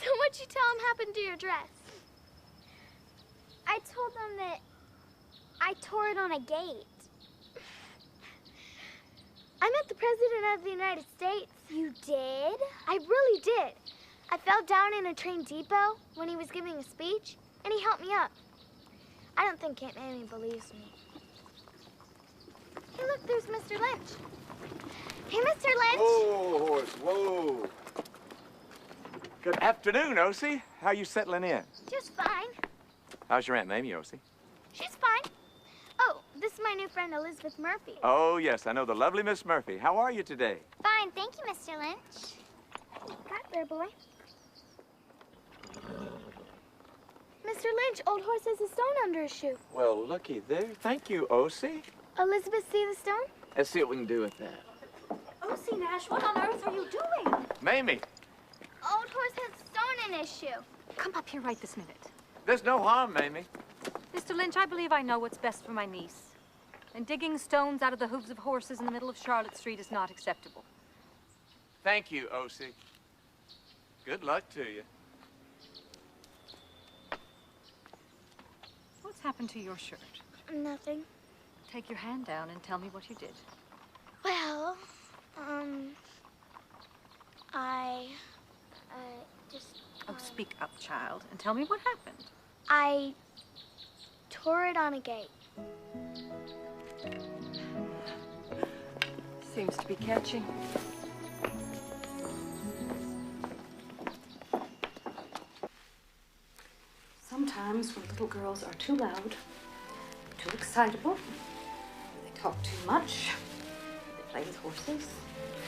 So what'd you tell him happened to your dress? I told them that I tore it on a gate. I met the President of the United States. You did? I really did. I fell down in a train depot when he was giving a speech, and he helped me up. I don't think Aunt Mamie believes me. Hey, look, there's Mr. Lynch. Hey, Mr. Lynch. Whoa, horse, whoa. Good afternoon, Osie. How you settling in? Just fine. How's your Aunt Mamie, Osie? She's fine. Oh, this is my new friend, Elizabeth Murphy. Oh, yes, I know the lovely Miss Murphy. How are you today? Fine, thank you, Mr. Lynch. Got there, boy. Mr. Lynch, old horse has a stone under his shoe. Well, looky there. Thank you, Osie. Elizabeth, see the stone? Let's see what we can do with that. Osie Nash, what on earth are you doing? Mamie, Old horse has a stone in his shoe. Come up here right this minute. there's no harm, Mamie. Mr. Lynch, I believe I know what's best for my niece. And digging stones out of the hooves of horses in the middle of Charlotte Street is not acceptable. Thank you, Osie. Good luck to you. What's happened to your shirt? Nothing. Take your hand down and tell me what you did. Well, I just... Oh, speak up, child, and tell me what happened. I tore it on a gate. Seems to be catching. Sometimes when little girls are too loud, too excitable, they talk too much, they play with horses,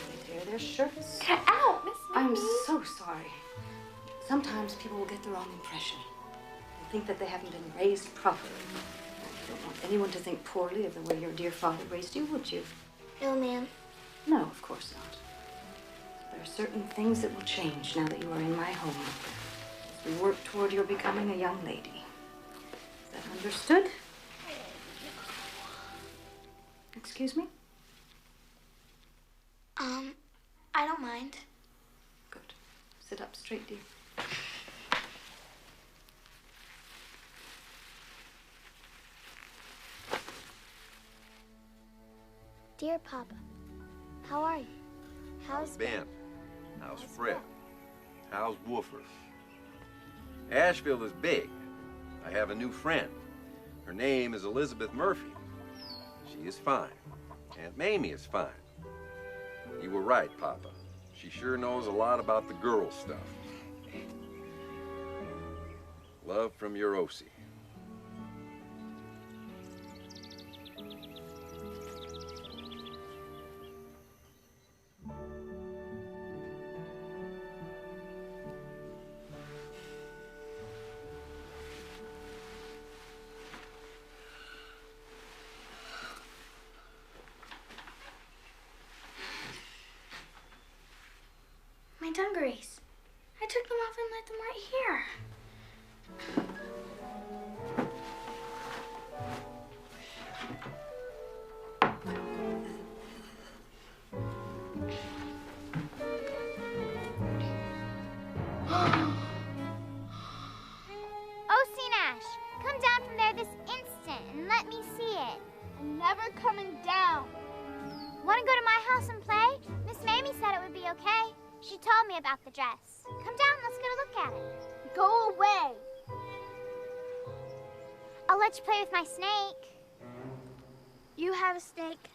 they tear their shirts. Get out, Miss I'm Mamie. so sorry. Sometimes people will get the wrong impression. They think that they haven't been raised properly. You don't want anyone to think poorly of the way your dear father raised you, would you? No, ma'am. No, of course not. There are certain things that will change now that you are in my home. As we work toward your becoming a young lady. Is that understood? Excuse me? I don't mind. Good. Sit up straight, dear. Dear Papa, how are you? How's Ben? How's Fred? How's Woofer? Asheville is big. I have a new friend. Her name is Elizabeth Murphy. She is fine. Aunt Mamie is fine. You were right, Papa. She sure knows a lot about the girl stuff. Love from your Osie. My dungarees. I took them off and left them right here. Osie Nash, come down from there this instant and let me see it. I'm never coming down. Want to go to my house and play? Miss Mamie said it would be okay. She told me about the dress. Come down, let's get a look at it. Go away. I'll let you play with my snake. You have a snake?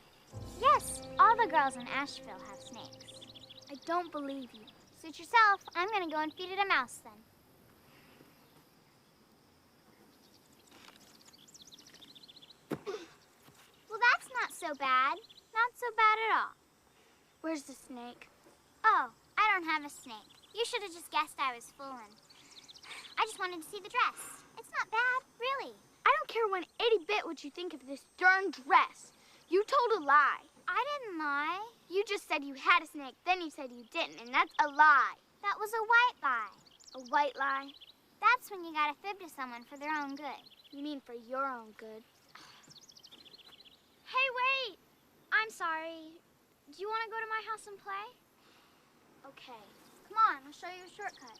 Yes, all the girls in Asheville have snakes. I don't believe you. Suit yourself. I'm going to go and feed it a mouse then. Well, that's not so bad. Not so bad at all. Where's the snake? Oh, I don't have a snake. You should have just guessed I was fooling. I just wanted to see the dress. It's not bad, really. I don't care one 80 bit bit what you think of this darn dress. You told a lie. I didn't lie. You just said you had a snake, then you said you didn't, and that's a lie. That was a white lie. A white lie? That's when you gotta fib to someone for their own good. You mean for your own good? Hey, wait! I'm sorry. Do you want to go to my house and play? Okay. Come on, I'll show you a shortcut.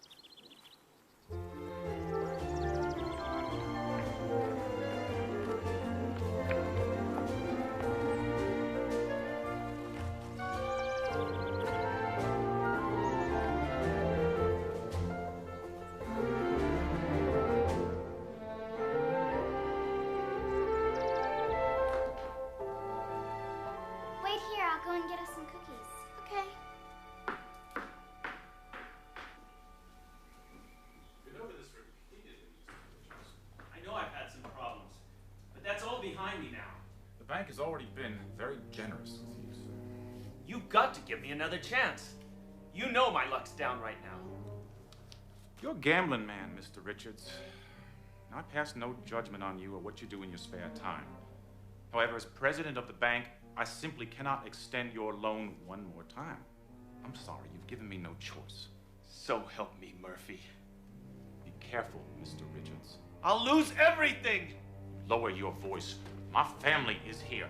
Wait here, I'll go and get us some cookies. Okay. Been over this repeatedly, Mr. Richards. I know I've had some problems, but that's all behind me now. The bank has already been very generous with you, sir. You've got to give me another chance. You know my luck's down right now. You're a gambling man, Mr. Richards. I pass no judgment on you or what you do in your spare time. However, as president of the bank, I simply cannot extend your loan one more time. I'm sorry, you've given me no choice. So help me, Murphy. Be careful, Mr. Richards. I'll lose everything! Lower your voice. My family is here.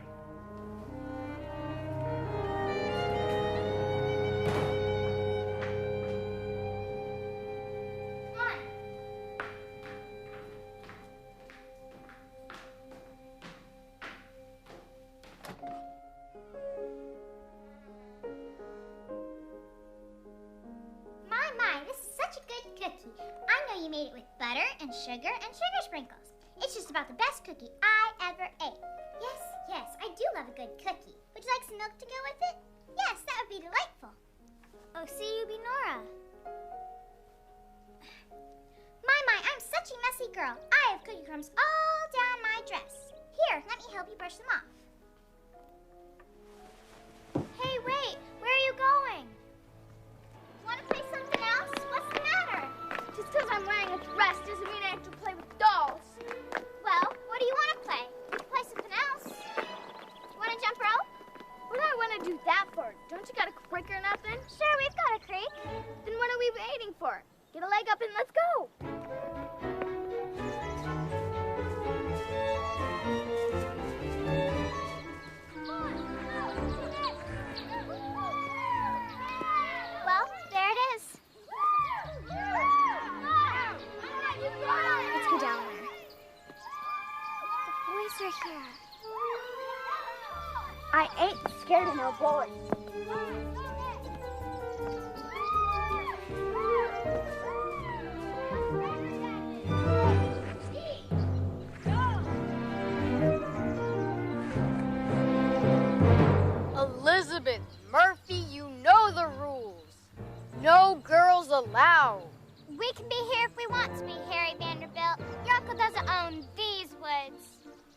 My, this is such a good cookie. I know you made it with butter and sugar sprinkles. It's just about the best cookie I ever ate. Yes, I do love a good cookie. Would you like some milk to go with it? Yes, that would be delightful. Oh, see you be Nora. My, I'm such a messy girl. I have cookie crumbs all down my dress. Here, let me help you brush them off. Hey, wait, where are you going? Want to play something else? What's the matter? Just because I'm wearing a dress doesn't mean I have to play with dolls. Well, what do you want to play? We can play something else. Want to jump rope? What do I want to do that for? Don't you got a creek or nothing? Sure, we've got a creek. Then what are we waiting for? Get a leg up and let's go. Well, there it is. Let's go down there. The boys are here. I ain't scared of no boys. Elizabeth Murphy, you know the rules. No girls allowed. We can be here if we want to be, Harry Vanderbilt. Your uncle doesn't own these woods.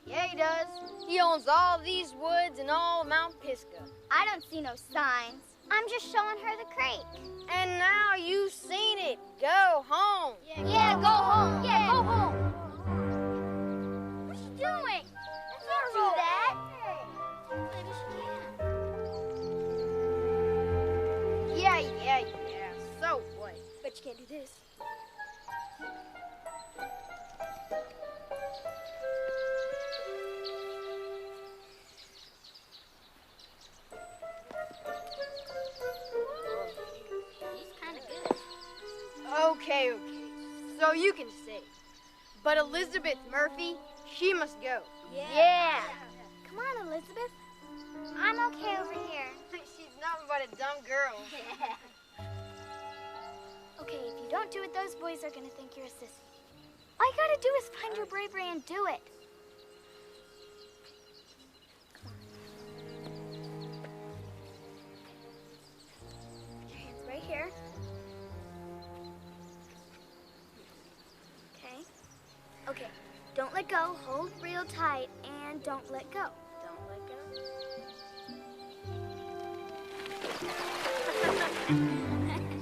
Yeah, he does. He owns all these woods and all of Mount Pisgah. I don't see no signs. I'm just showing her the creek. And now you've seen it. Go home. Yeah, go home. Yeah, go home. What's she doing? I can't do that. Maybe she can. Yeah. So what? Bet you can't do this. She's kind of good. Okay. So you can stay. But Elizabeth Murphy, she must go. Yeah. Come on, Elizabeth. I'm okay over here. She's nothing but a dumb girl. Okay, if you don't do it, those boys are gonna think you're a sissy. All you gotta do is find your bravery and do it. Your hands right here. Okay, don't let go. Hold real tight and don't let go. Don't let go.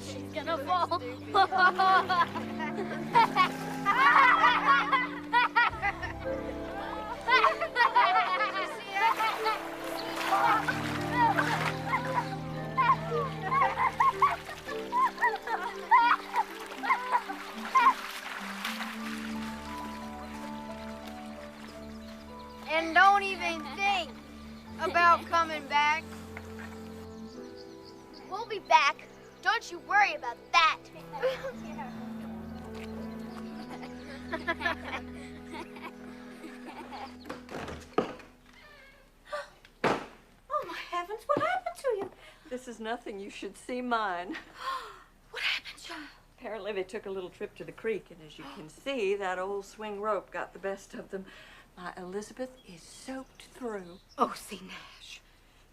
She's gonna fall. And don't even think about coming back. We'll be back. Don't you worry about that. Oh, my heavens, what happened to you? This is nothing. You should see mine. What happened, John? Apparently they took a little trip to the creek, and as you can see, that old swing rope got the best of them. My Elizabeth is soaked through. Oh, see, Nash,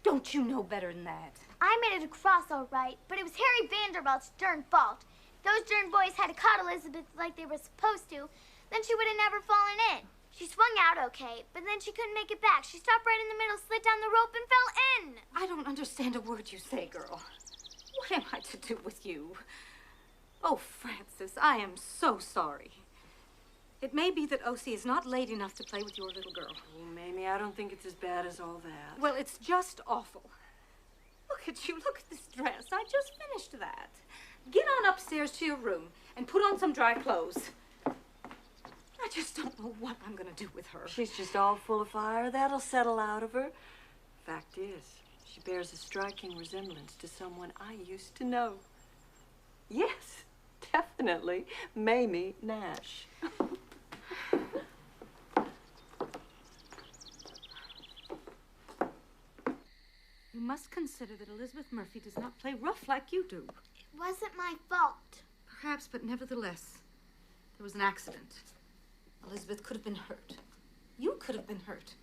don't you know better than that? I made it across all right, but it was Harry Vanderbilt's darn fault. Those darn boys had to caught Elizabeth like they were supposed to. Then she would have never fallen in. She swung out okay, but then she couldn't make it back. She stopped right in the middle, slid down the rope, and fell in. I don't understand a word you say, girl. What am I to do with you? Oh, Francis, I am so sorry. It may be that O.C. is not late enough to play with your little girl. Oh, Mamie, I don't think it's as bad as all that. Well, it's just awful. Look at you. Look at this dress. I just finished that. Get on upstairs to your room and put on some dry clothes. I just don't know what I'm going to do with her. She's just all full of fire. That'll settle out of her. Fact is, she bears a striking resemblance to someone I used to know. Yes, definitely, Mamie Nash. You must consider that Elizabeth Murphy does not play rough like you do. It wasn't my fault. Perhaps, but nevertheless, there was an accident. Elizabeth could have been hurt. You could have been hurt.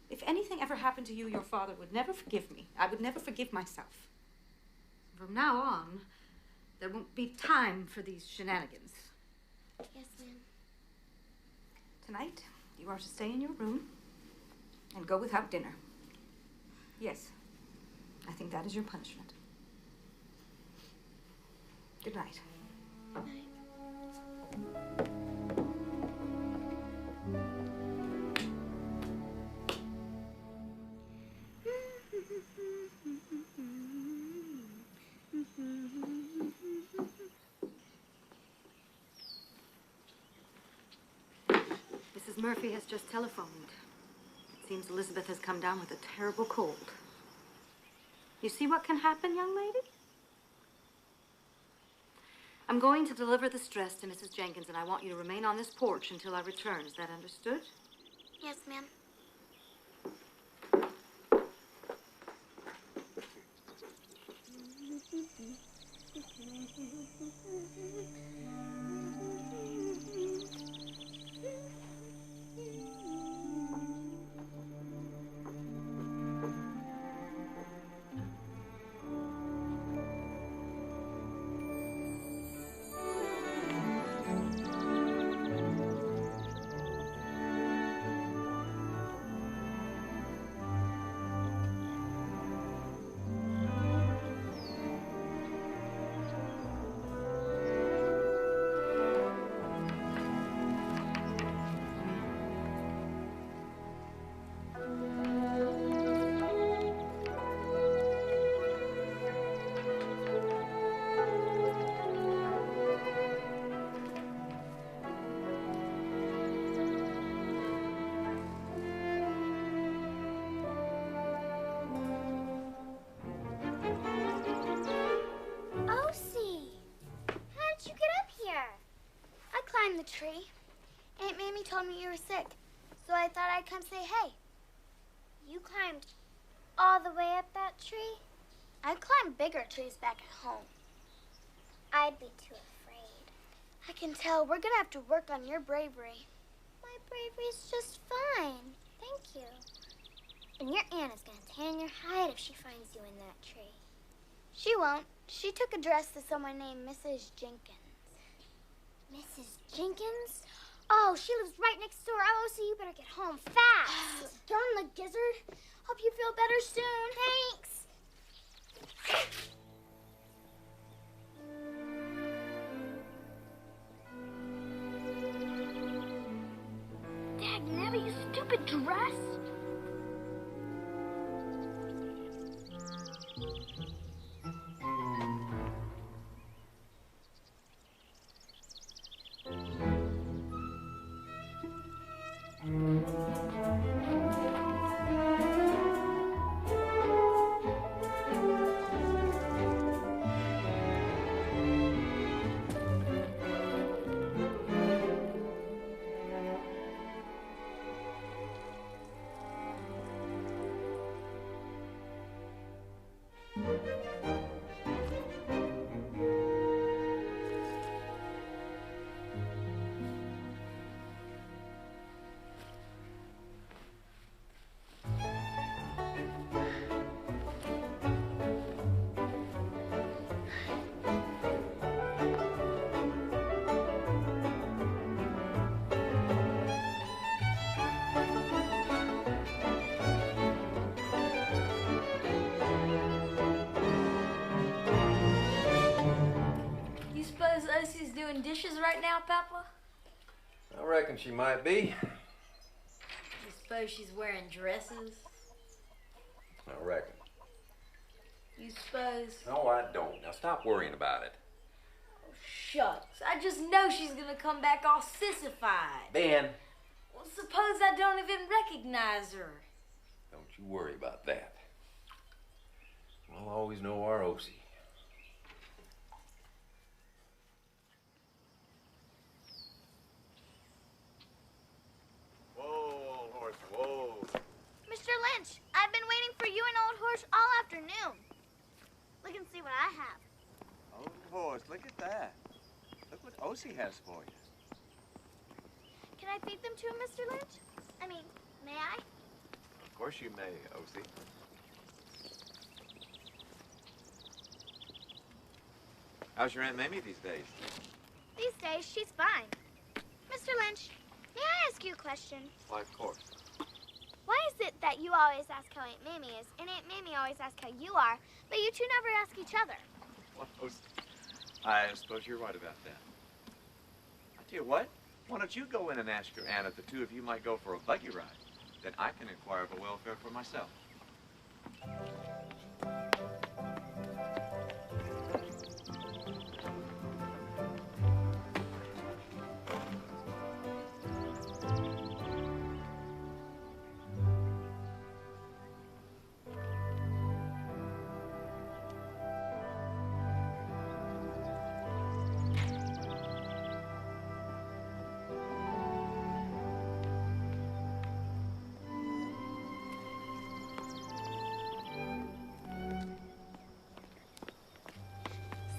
If anything ever happened to you, your father would never forgive me. I would never forgive myself. From now on, there won't be time for these shenanigans. Yes, ma'am. Tonight, you are to stay in your room and go without dinner. Yes, I think that is your punishment. Good night. Good night. Mrs. Murphy has just telephoned. It seems Elizabeth has come down with a terrible cold. You see what can happen, young lady? I'm going to deliver this dress to Mrs. Jenkins, and I want you to remain on this porch until I return. Is that understood? Yes, ma'am. The tree. Aunt Mamie told me you were sick, so I thought I'd come say hey. You climbed all the way up that tree? I've climbed bigger trees back at home. I'd be too afraid. I can tell we're gonna have to work on your bravery. My bravery's just fine. Thank you. And your aunt is gonna tan your hide if she finds you in that tree. She won't. She took a dress to someone named Mrs. Jenkins. Mrs. Jenkins? Oh, she lives right next door. Oh, so you better get home fast. Darn the gizzard. Hope you feel better soon. Thanks. Dagnabbit, you stupid dress. dishes right now, Papa? I reckon she might be. You suppose she's wearing dresses? I reckon. You suppose? No, I don't. Now stop worrying about it. Oh, shucks. I just know she's gonna come back all sissified. Ben. Well, suppose I don't even recognize her. Don't you worry about that. We'll always know our O.C. Whoa, old horse, whoa. Mr. Lynch, I've been waiting for you and Old Horse all afternoon. Look and see what I have. Old horse, look at that. Look what O.C. has for you. Can I feed them to him, Mr. Lynch? I mean, may I? Of course you may, O.C. How's your Aunt Mamie these days? These days, she's fine. Mr. Lynch, may I ask you a question? Why, of course. Why is it that you always ask how Aunt Mamie is, and Aunt Mamie always asks how you are, but you two never ask each other? Well, O.C., I suppose you're right about that. I tell you what, why don't you go in and ask your aunt if the two of you might go for a buggy ride? Then I can inquire of a welfare for myself.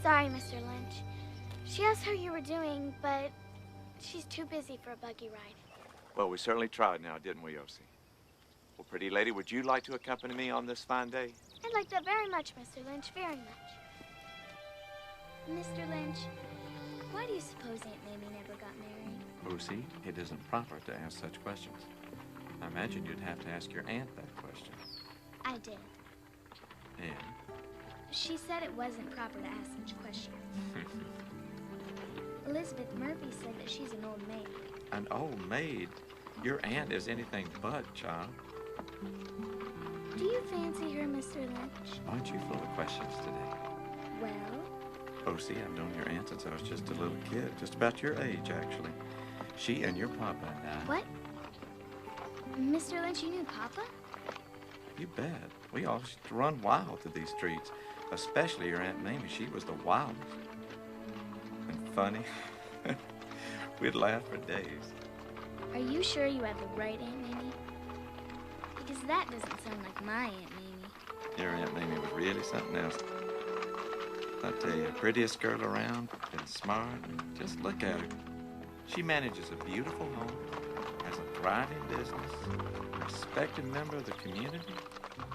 Sorry, Mr. Lynch. She asked how you were doing, but she's too busy for a buggy ride. Well, we certainly tried now, didn't we, O.C.? Well, pretty lady, would you like to accompany me on this fine day? I'd like that very much, Mr. Lynch, very much. Mr. Lynch, why do you suppose Aunt Mamie never got married? O.C., it isn't proper to ask such questions. I imagine you'd have to ask your aunt that question. I did. And? She said it wasn't proper to ask such questions. Elizabeth Murphy said that she's an old maid. An old maid? Your aunt is anything but, child. Do you fancy her, Mr. Lynch? Aren't you full of questions today? Well? O.C., I've known your aunt since I was just a little kid, just about your age, actually. She and your papa and I... What? Mr. Lynch, you knew Papa? You bet. We all used to run wild through these streets, especially your Aunt Mamie. She was the wildest. And funny. We'd laugh for days. Are you sure you have the right Aunt Mamie? Because that doesn't sound like my Aunt Mamie. Your Aunt Mamie was really something else. I tell you, prettiest girl around, and smart. Just look at her. She manages a beautiful home, has a thriving business, a respected member of the community.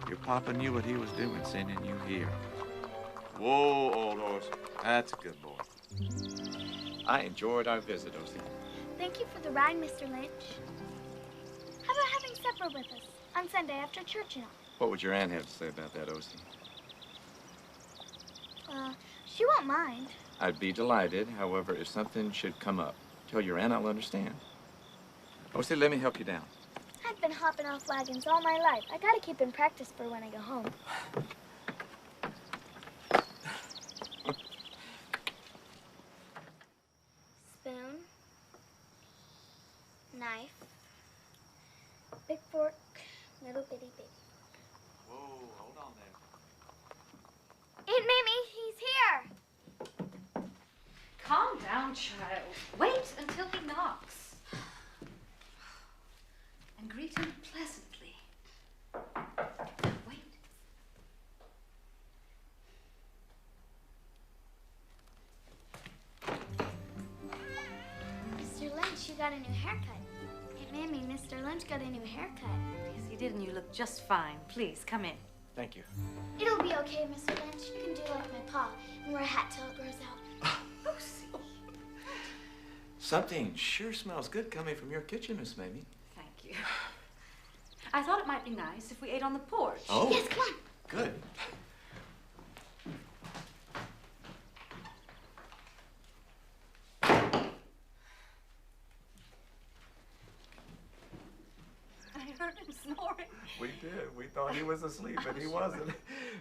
Your papa knew what he was doing sending you here. Whoa, old horse. That's a good boy. I enjoyed our visit, O.C. Thank you for the ride, Mr. Lynch. How about having supper with us on Sunday after church and all? What would your aunt have to say about that, O.C.? She won't mind. I'd be delighted. However, if something should come up, tell your aunt I'll understand. O.C., let me help you down. I've been hopping off wagons all my life. I gotta keep in practice for when I go home. Spoon. Knife. Big fork. Little bitty baby. Whoa, hold on there. Aunt Mamie, he's here! Calm down, child. Wait until he knocks. And greet him pleasantly. Wait. Mr. Lynch, you got a new haircut. Aunt Mamie, Mr. Lynch got a new haircut. Yes, he did, and you look just fine. Please, come in. Thank you. It'll be okay, Mr. Lynch. You can do like my pa and wear a hat till it grows out. Something sure smells good coming from your kitchen, Miss Mamie. Thank you. I thought it might be nice if we ate on the porch. Oh. Yes, come on. Good. heard him snoring. We did. We thought he was asleep, and he wasn't.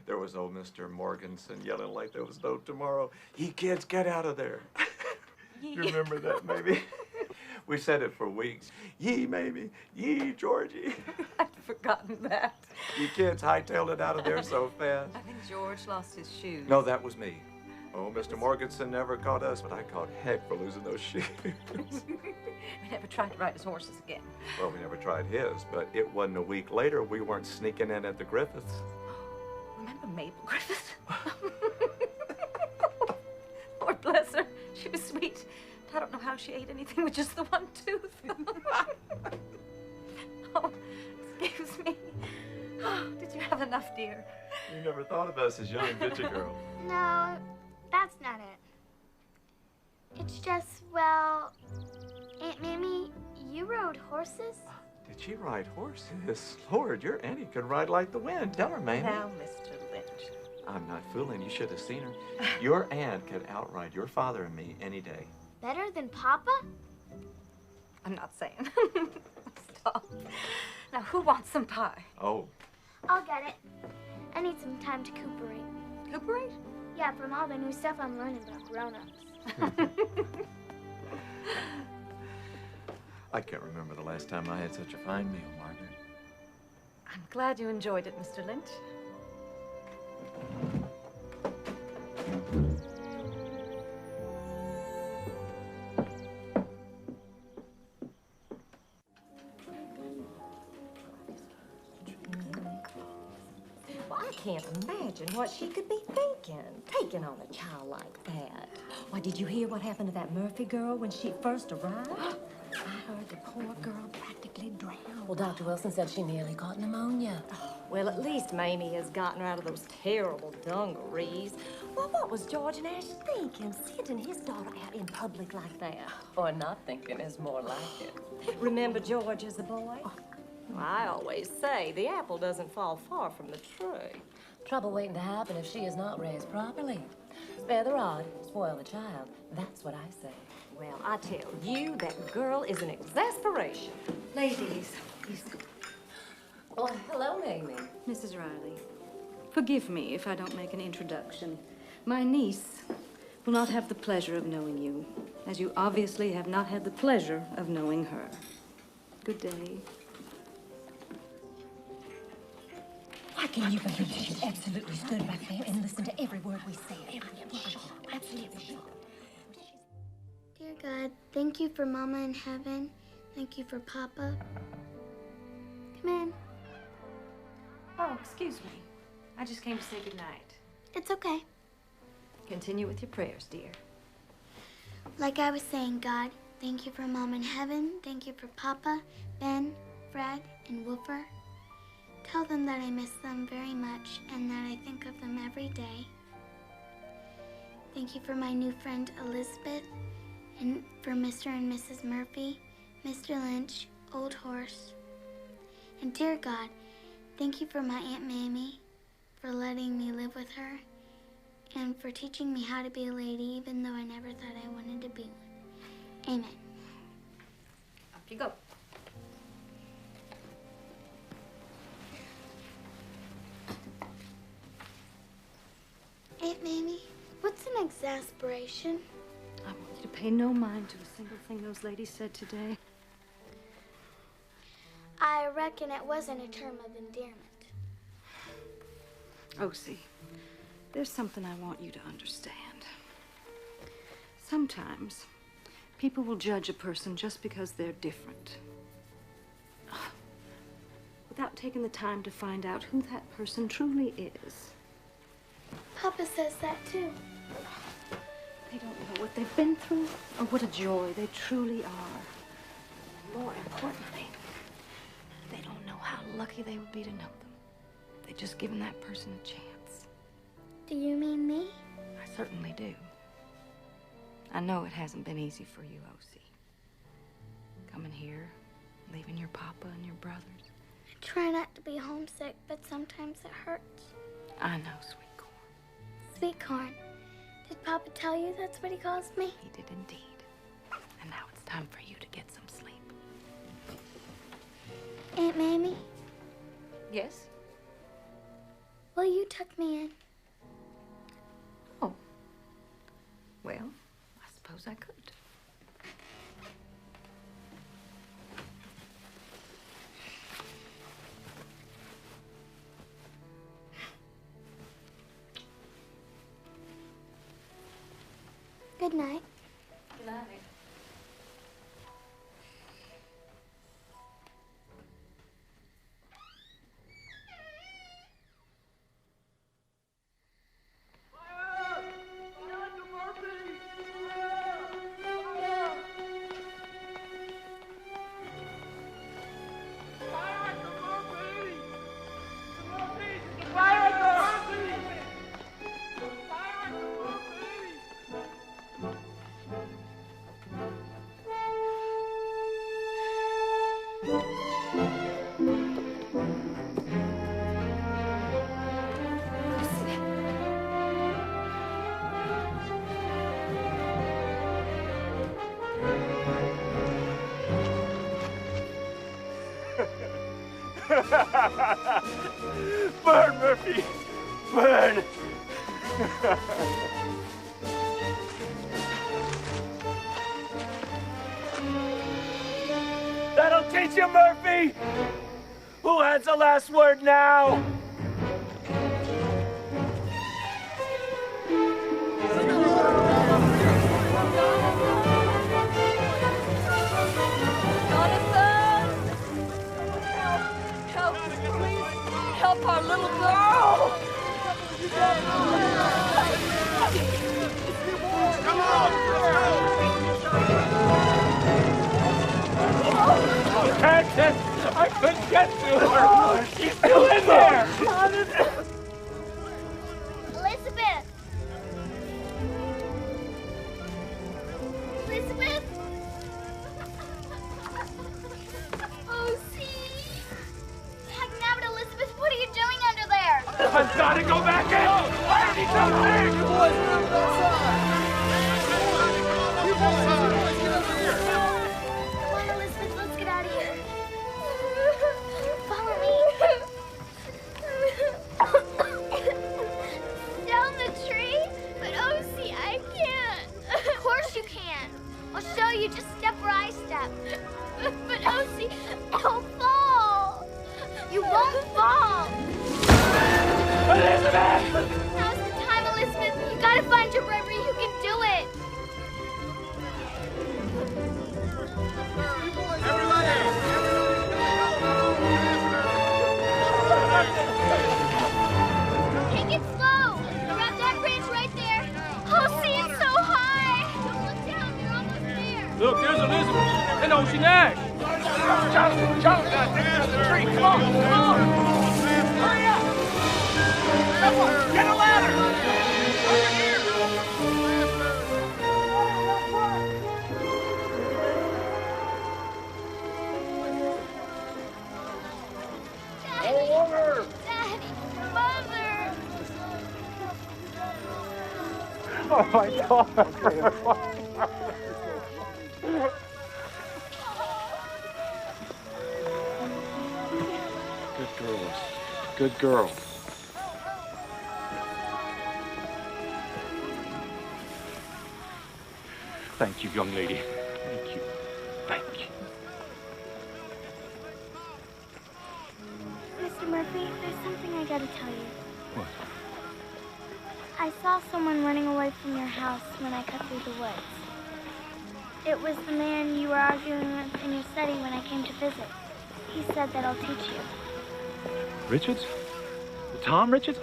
There was old Mr. Morganson yelling like there was no tomorrow. Ye kids, get out of there. You remember that, maybe? We said it for weeks. Ye, maybe. Ye, Georgie. I'd forgotten that. You kids hightailed it out of there so fast. I think George lost his shoes. No, that was me. Oh, Mr. Morganson never caught us, but I caught heck for losing those shoes. We never tried to ride his horses again. Well, we never tried his, but it wasn't a week later we weren't sneaking in at the Griffiths. Remember Mabel Griffith? Lord bless her. She was sweet. I don't know how she ate anything with just the one tooth. Oh, excuse me. Did you have enough, dear? You never thought of us as young, did you, girl? No, that's not it. It's just, well, Aunt Mamie, you rode horses? Did she ride horses? Lord, your auntie could ride like the wind. Tell her, Mamie. Now, Mr. Lynch. I'm not fooling. You should have seen her. Your aunt could outride your father and me any day. Better than Papa? I'm not saying. Stop. Now, who wants some pie? Oh, I'll get it. I need some time to recuperate. Recuperate? Yeah, from all the new stuff I'm learning about grown-ups. I can't remember the last time I had such a fine meal, Margaret. I'm glad you enjoyed it, Mr. Lynch. Well, I can't imagine what she could be thinking, taking on a child like that. Why, did you hear what happened to that Murphy girl when she first arrived? I heard the poor girl practically drowned. Well, Dr. Wilson said she nearly caught pneumonia. Well, at least Mamie has gotten her out of those terrible dungarees. Well, what was George Nash thinking, sending his daughter out in public like that? Or not thinking is more like it. Remember George as a boy? Well, I always say the apple doesn't fall far from the tree. Trouble waiting to happen if she is not raised properly. Spare the rod, spoil the child. That's what I say. Well, I tell you, that girl is an exasperation. Ladies. Oh, hello, Mamie. Mrs. Riley, forgive me if I don't make an introduction. My niece will not have the pleasure of knowing you, as you obviously have not had the pleasure of knowing her. Good day. Why can you believe she absolutely stood back there and listened to every word we said? Absolutely sure. Dear God, thank you for Mama in heaven. Thank you for Papa. Come in. Oh, excuse me. I just came to say goodnight. It's okay. Continue with your prayers, dear. Like I was saying, God, thank you for Mom in heaven. Thank you for Papa, Ben, Fred, and Woofer. Tell them that I miss them very much and that I think of them every day. Thank you for my new friend, Elizabeth, and for Mr. and Mrs. Murphy, Mr. Lynch, Old Horse. And dear God, thank you for my Aunt Mamie, for letting me live with her, and for teaching me how to be a lady even though I never thought I wanted to be one. Amen. Up you go. Aunt Mamie, what's an exasperation? I want you to pay no mind to a single thing those ladies said today. I reckon it wasn't a term of endearment. Oh, see, there's something I want you to understand. Sometimes people will judge a person just because they're different, without taking the time to find out who that person truly is. Papa says that too. They don't know what they've been through or what a joy they truly are. And more importantly, they don't know how lucky they would be to know them. They've just given that person a chance. Do you mean me? I certainly do. I know it hasn't been easy for you, O.C. Coming here, leaving your papa and your brothers. I try not to be homesick, but sometimes it hurts. I know, sweet corn. Sweet corn. Did Papa tell you that's what he calls me? He did indeed. And now it's time for you to get some sleep. Aunt Mammy, Yes? will you tuck me in? Oh. Well, I suppose I could. Good night. Good night. Burn, Murphy! Burn! That'll teach you, Murphy! Who has the last word now? Help our little girl! Come on! Hanson! I couldn't get to her! She's still in there! Elizabeth! Elizabeth? Oh, see? Heck, now, but Elizabeth, what are you doing under there? I've got to go back in! I need something! Come on, Elizabeth, let's get out of here. Follow me. Down the tree? But oh, see, I can't. Of course you can. I'll show you. Just step where I step. But oh, see, I'll fall. You won't fall. Elizabeth! Now's the time, Elizabeth. You gotta find your bravery. You can do it. Take it slow. Grab that branch right there. Oh, see, it's so high. Don't look down. You're almost there. Look, there's Elizabeth and Ocean Ash. Jonathan! The tree! Come on! Come on! Hurry up! Come on! Get a ladder! Over here! Daddy, Mother. Oh my God! Good girls. Good girl. Thank you, young lady. Thank you. Thank you. Mr. Murphy, there's something I gotta tell you. What? I saw someone running away from your house when I cut through the woods. It was the man you were arguing with in your study when I came to visit. He said that I'll teach you. Richards? Tom Richards?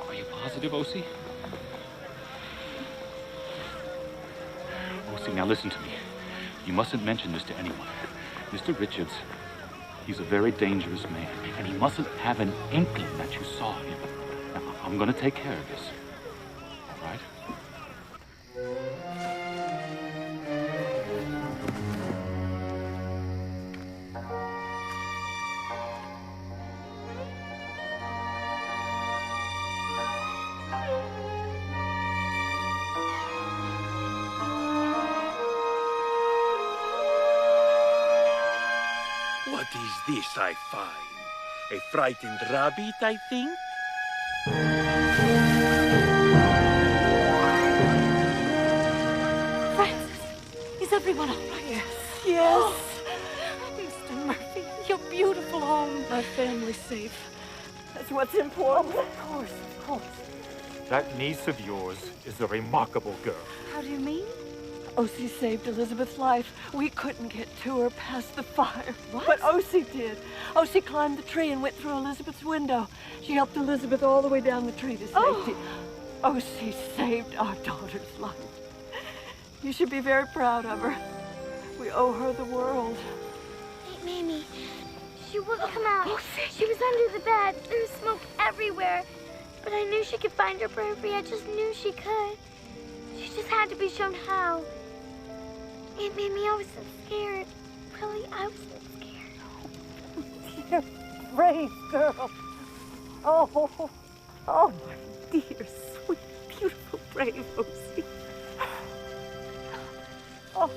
Are you positive, O.C.? O.C., now listen to me. You mustn't mention this to anyone. Mr. Richards, he's a very dangerous man, and he mustn't have an inkling that you saw him. Now, I'm gonna take care of this. All right? What is This I find. A frightened rabbit, I think? Francis, is everyone all right? Yes. Yes. Mr. Murphy, your beautiful home. My family's safe. That's what's important. Of course, of course. That niece of yours is a remarkable girl. How do you mean? O.C. saved Elizabeth's life. We couldn't get to her past the fire. What? But O.C. did. O.C. climbed the tree and went through Elizabeth's window. She helped Elizabeth all the way down the tree to safety. O.C. saved our daughter's life. You should be very proud of her. We owe her the world. Aunt Mamie, she wouldn't come out. She was under the bed. There was smoke everywhere. But I knew she could find her Murphy. I just knew she could. She just had to be shown how. Aunt Mamie, I was so scared. Really, I was so scared. You're a brave girl. Oh, my dear, sweet, beautiful, brave O.C. Oh.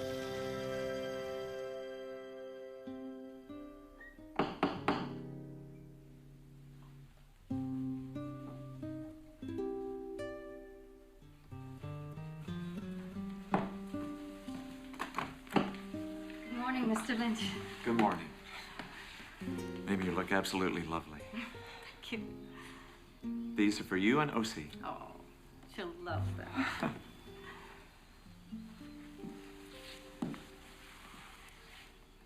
Good morning, Mr. Lynch. Good morning. Maybe you look absolutely lovely. Thank you. These are for you and O.C. Oh, she'll love them. Did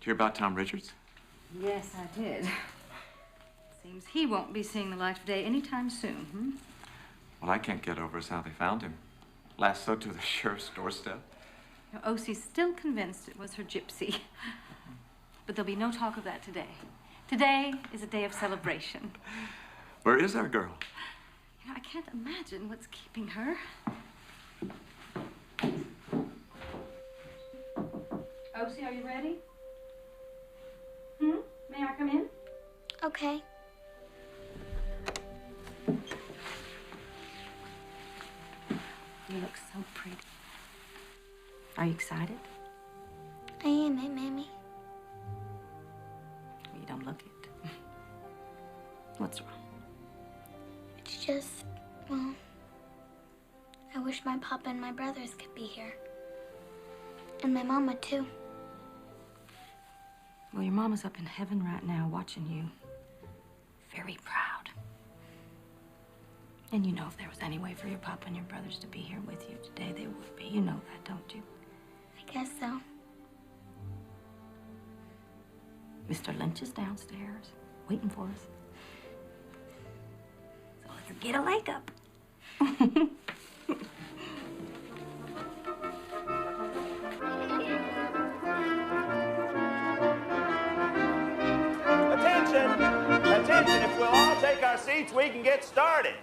you hear about Tom Richards? Yes, I did. Seems he won't be seeing the light of day anytime soon, hmm? Well, I can't get over is how they found him. Lassoed to the sheriff's doorstep. Now, O.C.'s still convinced it was her gypsy. But there'll be no talk of that today. Today is a day of celebration. Where is our girl? You know, I can't imagine what's keeping her. O.C., are you ready? May I come in? Okay. You look so pretty. Are you excited? I am, Aunt Mamie. You don't look it. What's wrong? It's just, well, I wish my papa and my brothers could be here. And my mama, too. Well, your mama's up in heaven right now watching you. Very proud. And you know if there was any way for your papa and your brothers to be here with you today, they would be. You know that, don't you? I guess so. Mr. Lynch is downstairs, waiting for us. So let's get a leg up. Attention! Attention, if we'll all take our seats, we can get started.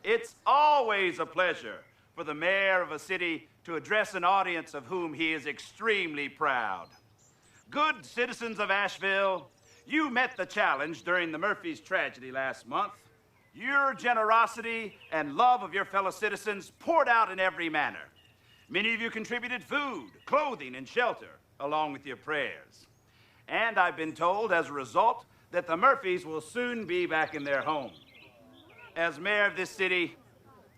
It's always a pleasure for the mayor of a city to address an audience of whom he is extremely proud. Good citizens of Asheville, you met the challenge during the Murphys' tragedy last month. Your generosity and love of your fellow citizens poured out in every manner. Many of you contributed food, clothing, and shelter, along with your prayers. And I've been told, as a result, that the Murphys will soon be back in their home. As mayor of this city,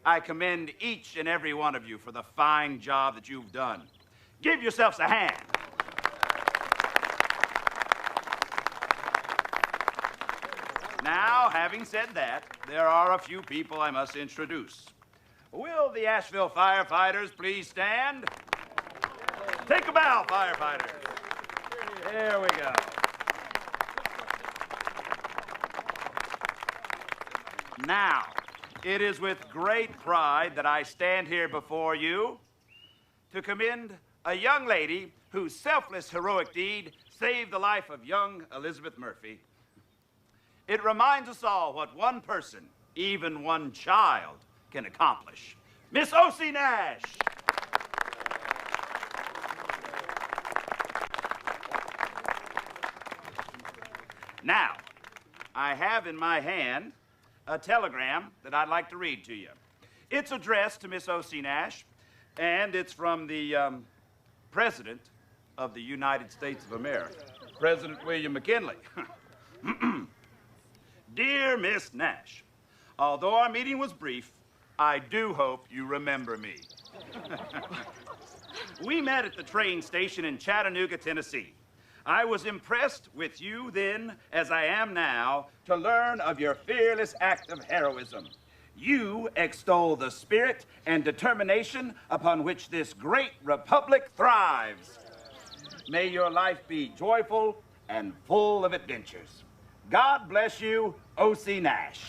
I commend each and every one of you for the fine job that you've done. Give yourselves a hand. Now, having said that, there are a few people I must introduce. Will the Asheville firefighters please stand? Take a bow, firefighters. There we go. Now, it is with great pride that I stand here before you to commend a young lady whose selfless heroic deed saved the life of young Elizabeth Murphy. It reminds us all what one person, even one child, can accomplish. Miss O.C. Nash. Now, I have in my hand a telegram that I'd like to read to you. It's addressed to Miss O.C. Nash, and it's from the President of the United States of America, President William McKinley. Dear Miss Nash, although our meeting was brief, I do hope you remember me. We met at the train station in Chattanooga, Tennessee. I was impressed with you then, as I am now, to learn of your fearless act of heroism. You extol the spirit and determination upon which this great republic thrives. May your life be joyful and full of adventures. God bless you, O.C. Nash.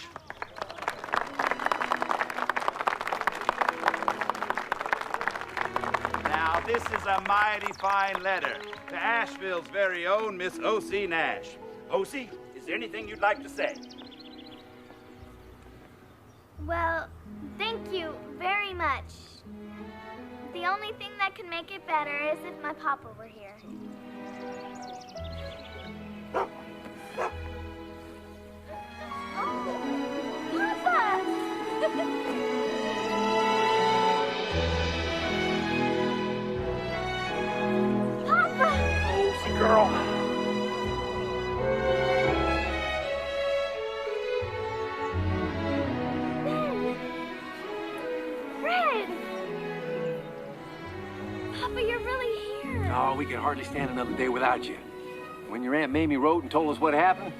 Now, this is a mighty fine letter to Asheville's very own Miss O.C. Nash. O.C., is there anything you'd like to say? Well, thank you very much. The only thing that could make it better is if my papa were here. Girl. Fred! Papa, you're really here. Oh, we can hardly stand another day without you. When your Aunt Mamie wrote and told us what happened,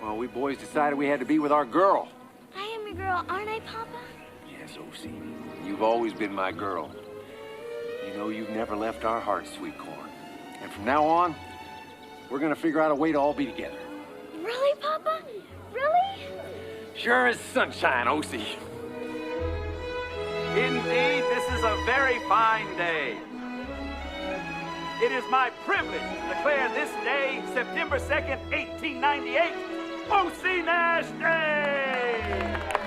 well, we boys decided we had to be with our girl. I am your girl, aren't I, Papa? Yes, O.C. You've always been my girl. You know you've never left our hearts, sweet corn. And from now on, we're gonna figure out a way to all be together. Really, Papa? Really? Sure as sunshine, O.C. Indeed, this is a very fine day. It is my privilege to declare this day, September 2nd, 1898, O.C. Nash Day!